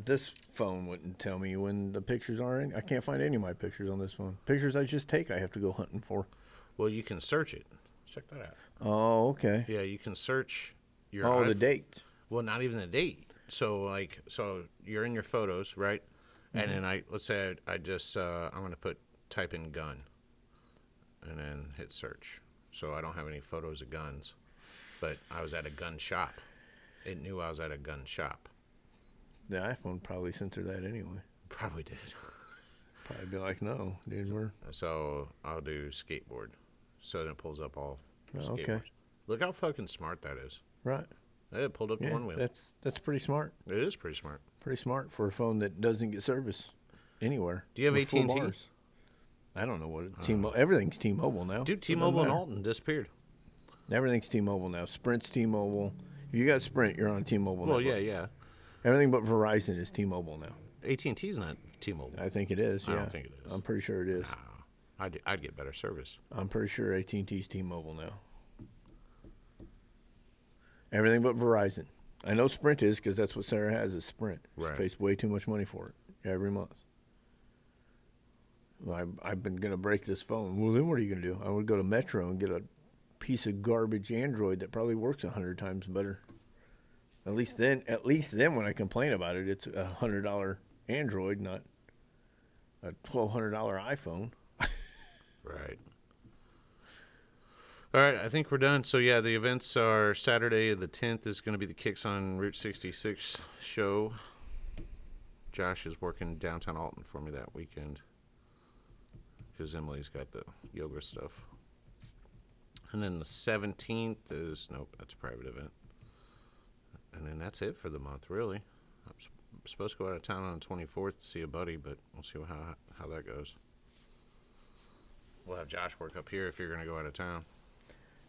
This phone wouldn't tell me when the pictures are in. I can't find any of my pictures on this phone. Pictures I just take, I have to go hunting for. Well, you can search it. Check that out. Oh, okay. Yeah, you can search your. Oh, the iPhone. date. Well, not even the date. So you're in your photos, right? And then let's say I just I'm gonna type in gun, and then hit search. So I don't have any photos of guns, but I was at a gun shop. It knew I was at a gun shop. the iPhone probably censored that anyway. Probably did. Probably be like, no, dude, we're... So I'll do skateboard. So then it pulls up all skateboards. okay. Look how fucking smart that is. Right. It pulled up Yeah, one wheel. that's pretty smart. It is pretty smart. Pretty smart for a phone that doesn't get service anywhere. Do you have with full AT&T? bars. I don't know what T-Mobile. Everything's T-Mobile now. Dude, It doesn't T-Mobile and matter. Alton disappeared. Everything's T-Mobile now. Sprint's T-Mobile. If you got Sprint, you're on T-Mobile. Well, network. yeah. Everything but Verizon is T-Mobile now. AT&T's not T-Mobile. I think it is. I Yeah. don't think it is. I'm pretty sure it is. No, I'd get better service. I'm pretty sure AT&T's T-Mobile now. Everything but Verizon. I know Sprint is because that's what Sarah has is Sprint. She Right. pays way too much money for it every month. Well, I've been going to break this phone. Well, then what are you going to do? I would go to Metro and get a piece of garbage Android that probably works 100 times better. At least then, when I complain about it, it's a $100 Android, not a $1,200 iPhone. Right. All right, I think we're done. So, yeah, the events are Saturday the 10th is going to be the Kicks on Route 66 show. Josh is working downtown Alton for me that weekend because Emily's got the yoga stuff. And then the 17th is, nope, that's a private event. And then that's it for the month, really. I'm supposed to go out of town on the 24th to see a buddy, but we'll see how that goes. We'll have Josh work up here if you're going to go out of town.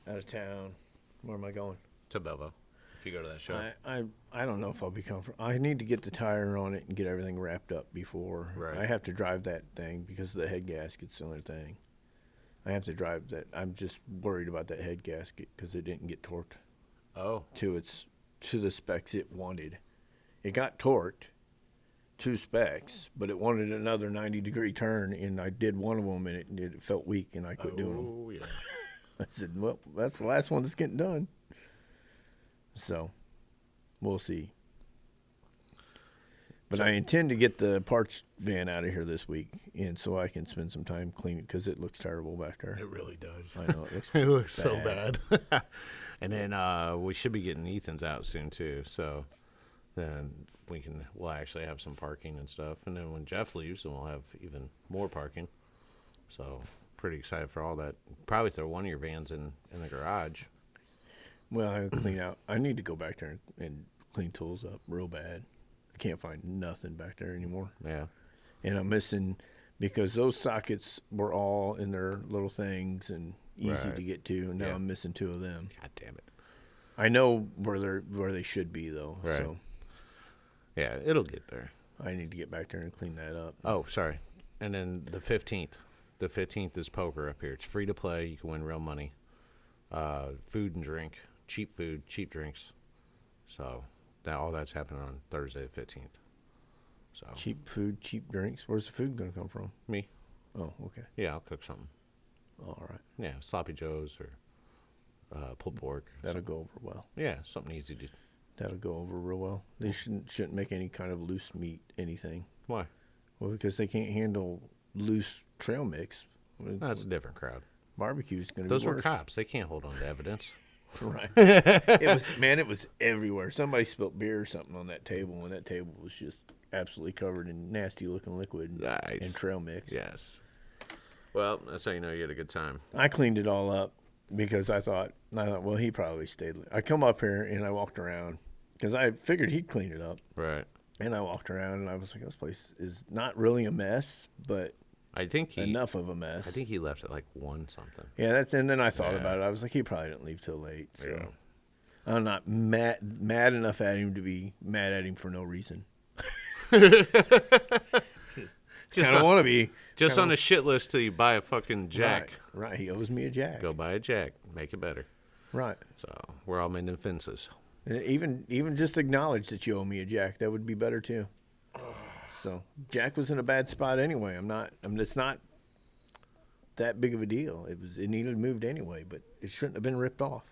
Out of town. Where am I going? To Belleville, if you go to that show. I don't know if I'll be comfortable. I need to get the tire on it and get everything wrapped up before. Right. I have to drive that thing because the head gasket's the only thing. I have to drive that. I'm just worried about that head gasket because it didn't get torqued Oh, to the specs it wanted. It got torqued to specs, but it wanted another 90-degree turn, and I did one of them, and it felt weak, and I quit doing them. oh yeah. I said, well, that's the last one that's getting done. So, we'll see. But I intend to get the parts van out of here this week, and so I can spend some time cleaning because it looks terrible back there. It really does. I know. It looks, It looks so bad. And then we should be getting Ethan's out soon too. So then we'll actually have some parking and stuff. And then when Jeff leaves, then we'll have even more parking. So pretty excited for all that. Probably throw one of your vans in the garage. well, I clean out. I need to go back there and clean tools up real bad. I can't find nothing back there anymore. Yeah. And I'm missing because those sockets were all in their little things and easy Right. to get to, and now Yeah. I'm missing two of them. God damn it. I know where they should be though, Right. so Yeah, it'll get there. I need to get back there and clean that up. Oh, sorry. And then the 15th. The 15th is poker up here. It's free to play. You can win real money. Food and drink. Cheap food, cheap drinks. So all that's happening on Thursday the 15th. So Cheap food, cheap drinks. Where's the food going to come from? me. Oh, okay. Yeah, I'll cook something. All right. Yeah, sloppy joes or pulled pork. That'll go over well. Yeah, something easy to. That'll go over real well. They shouldn't make any kind of loose meat anything. Why? Well, because they can't handle loose trail mix. That's a different crowd. Barbecue's going to be Those were worse. cops. They can't hold on to evidence. Right. It was everywhere. Somebody spilled beer or something on that table, and that table was just absolutely covered in nasty looking liquid Nice. and trail mix. Yes. Well, that's how you know you had a good time. I cleaned it all up because I thought, well, he probably stayed. I come up here and I walked around because I figured he'd clean it up. Right. And I walked around and I was like, this place is not really a mess, but I think enough of a mess. I think he left at like 1 something. Yeah, and then I thought Yeah. about it. I was like, he probably didn't leave till late. So Yeah. I'm not mad enough at him to be mad at him for no reason. Just Kind of want to be. Just on the shit list till you buy a fucking jack. Right. He owes me a jack. Go buy a jack. Make it better. Right. So we're all mending fences. And even just acknowledge that you owe me a jack. That would be better too. So Jack was in a bad spot anyway. It's not that big of a deal. It needed moved anyway, but it shouldn't have been ripped off.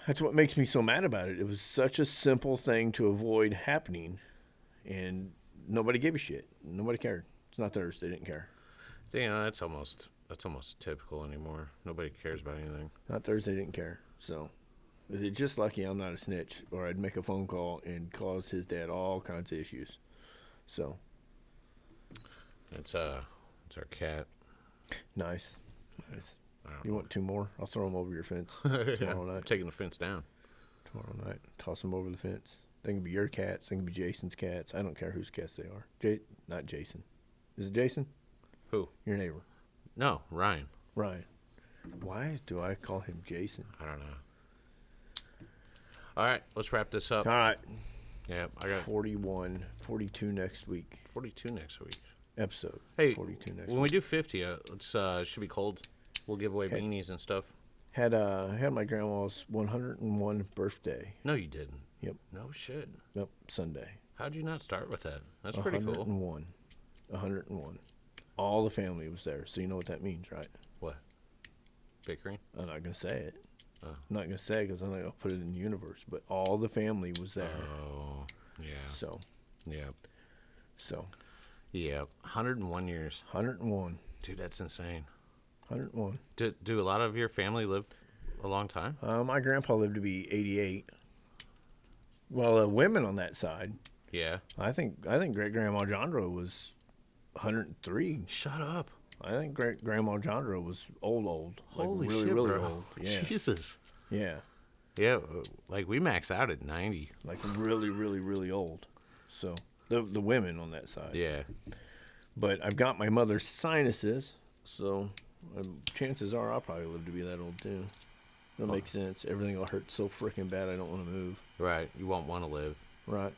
That's what makes me so mad about it. It was such a simple thing to avoid happening, and nobody gave a shit. Nobody cared. It's not theirs. They didn't care. That's almost typical anymore. Nobody cares about anything. Not theirs. They didn't care. So It's just lucky I'm not a snitch, or I'd make a phone call and cause his dad all kinds of issues. So. It's our cat. Nice. You want 2 more? I'll throw them over your fence tomorrow night. I'm taking the fence down. Tomorrow night. Toss them over the fence. They can be your cats. They can be Jason's cats. I don't care whose cats they are. Not Jason. Is it Jason? Who? Your neighbor. No, Ryan. Ryan. Why do I call him Jason? I don't know. All right, let's wrap this up. All right. Yeah, I got 41, 42 next week. 42 next week. Episode. Hey, 42 next when week. we do 50, let's should be cold. We'll give away beanies and stuff. Had my grandma's 101 birthday. No, you didn't. Yep. No shit. Yep. Sunday. How'd you not start with that? That's pretty cool. 101. All the family was there, so you know what that means, right? What? Bickering? I'm not gonna say it. Oh. I'm not gonna say it because I'm not gonna put it in the universe. But all the family was there. Oh, yeah. So. Yeah. So. Yeah. 101 years. 101. Dude, that's insane. 101. Do a lot of your family live a long time? My grandpa lived to be 88. Well, the women on that side. Yeah. I think great grandma Jandra was 103. Shut up. I think great grandma Jandra was old. Holy really, shit, really bro. old. Yeah. Jesus. Yeah. Yeah, like we max out at 90. Like really, really, really old. So the women on that side. Yeah. But I've got my mother's sinuses, so chances are I'll probably live to be that old too. That makes sense. Everything will hurt so freaking bad I don't want to move. Right. You won't want to live. Right.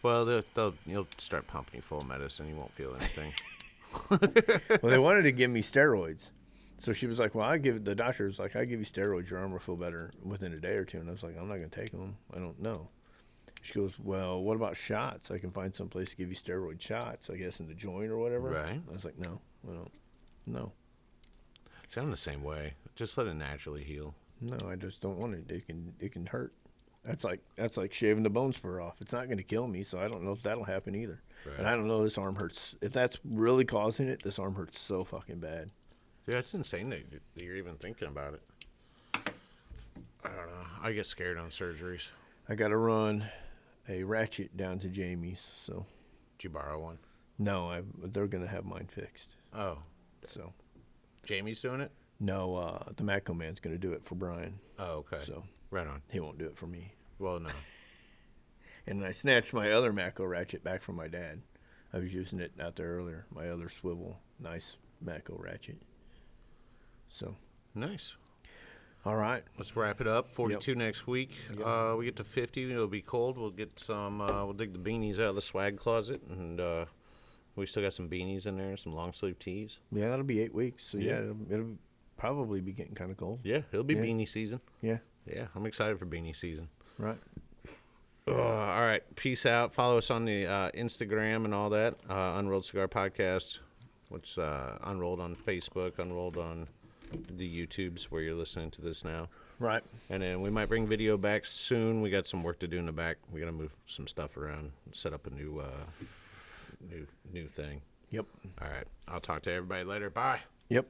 Well, you'll start pumping you full of medicine. You won't feel anything. Well, they wanted to give me steroids. So she was like, well, the doctor was like, I give you steroids, your arm will feel better within a day or two. And I was like, I'm not going to take them. I don't know. She goes, well, what about shots? I can find some place to give you steroid shots, I guess, in the joint or whatever. Right. I was like, no, I don't. No. See, I'm the same way. Just let it naturally heal. No, I just don't want it. It can hurt. That's like shaving the bone spur off. It's not going to kill me, so I don't know if that'll happen either. Right. And I don't know, this arm hurts. If that's really causing it, this arm hurts so fucking bad. Yeah, it's insane that you're even thinking about it. I don't know. I get scared on surgeries. I got to run a ratchet down to Jamie's, so. Did you borrow one? No, they're going to have mine fixed. Oh. So. Jamie's doing it? No, the Matco man's going to do it for Brian. Oh, okay. So. Right on. He won't do it for me. Well, no. And I snatched my other Matco ratchet back from my dad. I was using it out there earlier. My other swivel, nice Matco ratchet. So. Nice. All right. Let's wrap it up. 42 next week. Yep. We get to 50. It'll be cold. We'll get some. We'll dig the beanies out of the swag closet, and we still got some beanies in there, some long sleeve tees. Yeah, that'll be 8 weeks. So Yeah. it'll probably be getting kind of cold. Yeah, it'll be Yeah. beanie season. Yeah. Yeah, I'm excited for beanie season. Right. All right. Peace out. Follow us on the Instagram and all that. Unrolled Cigar Podcast. Which Unrolled on Facebook, Unrolled on the YouTubes where you're listening to this now. Right. And then we might bring video back soon. We got some work to do in the back. We got to move some stuff around, set up a new thing. Yep. All right. I'll talk to everybody later. Bye. Yep.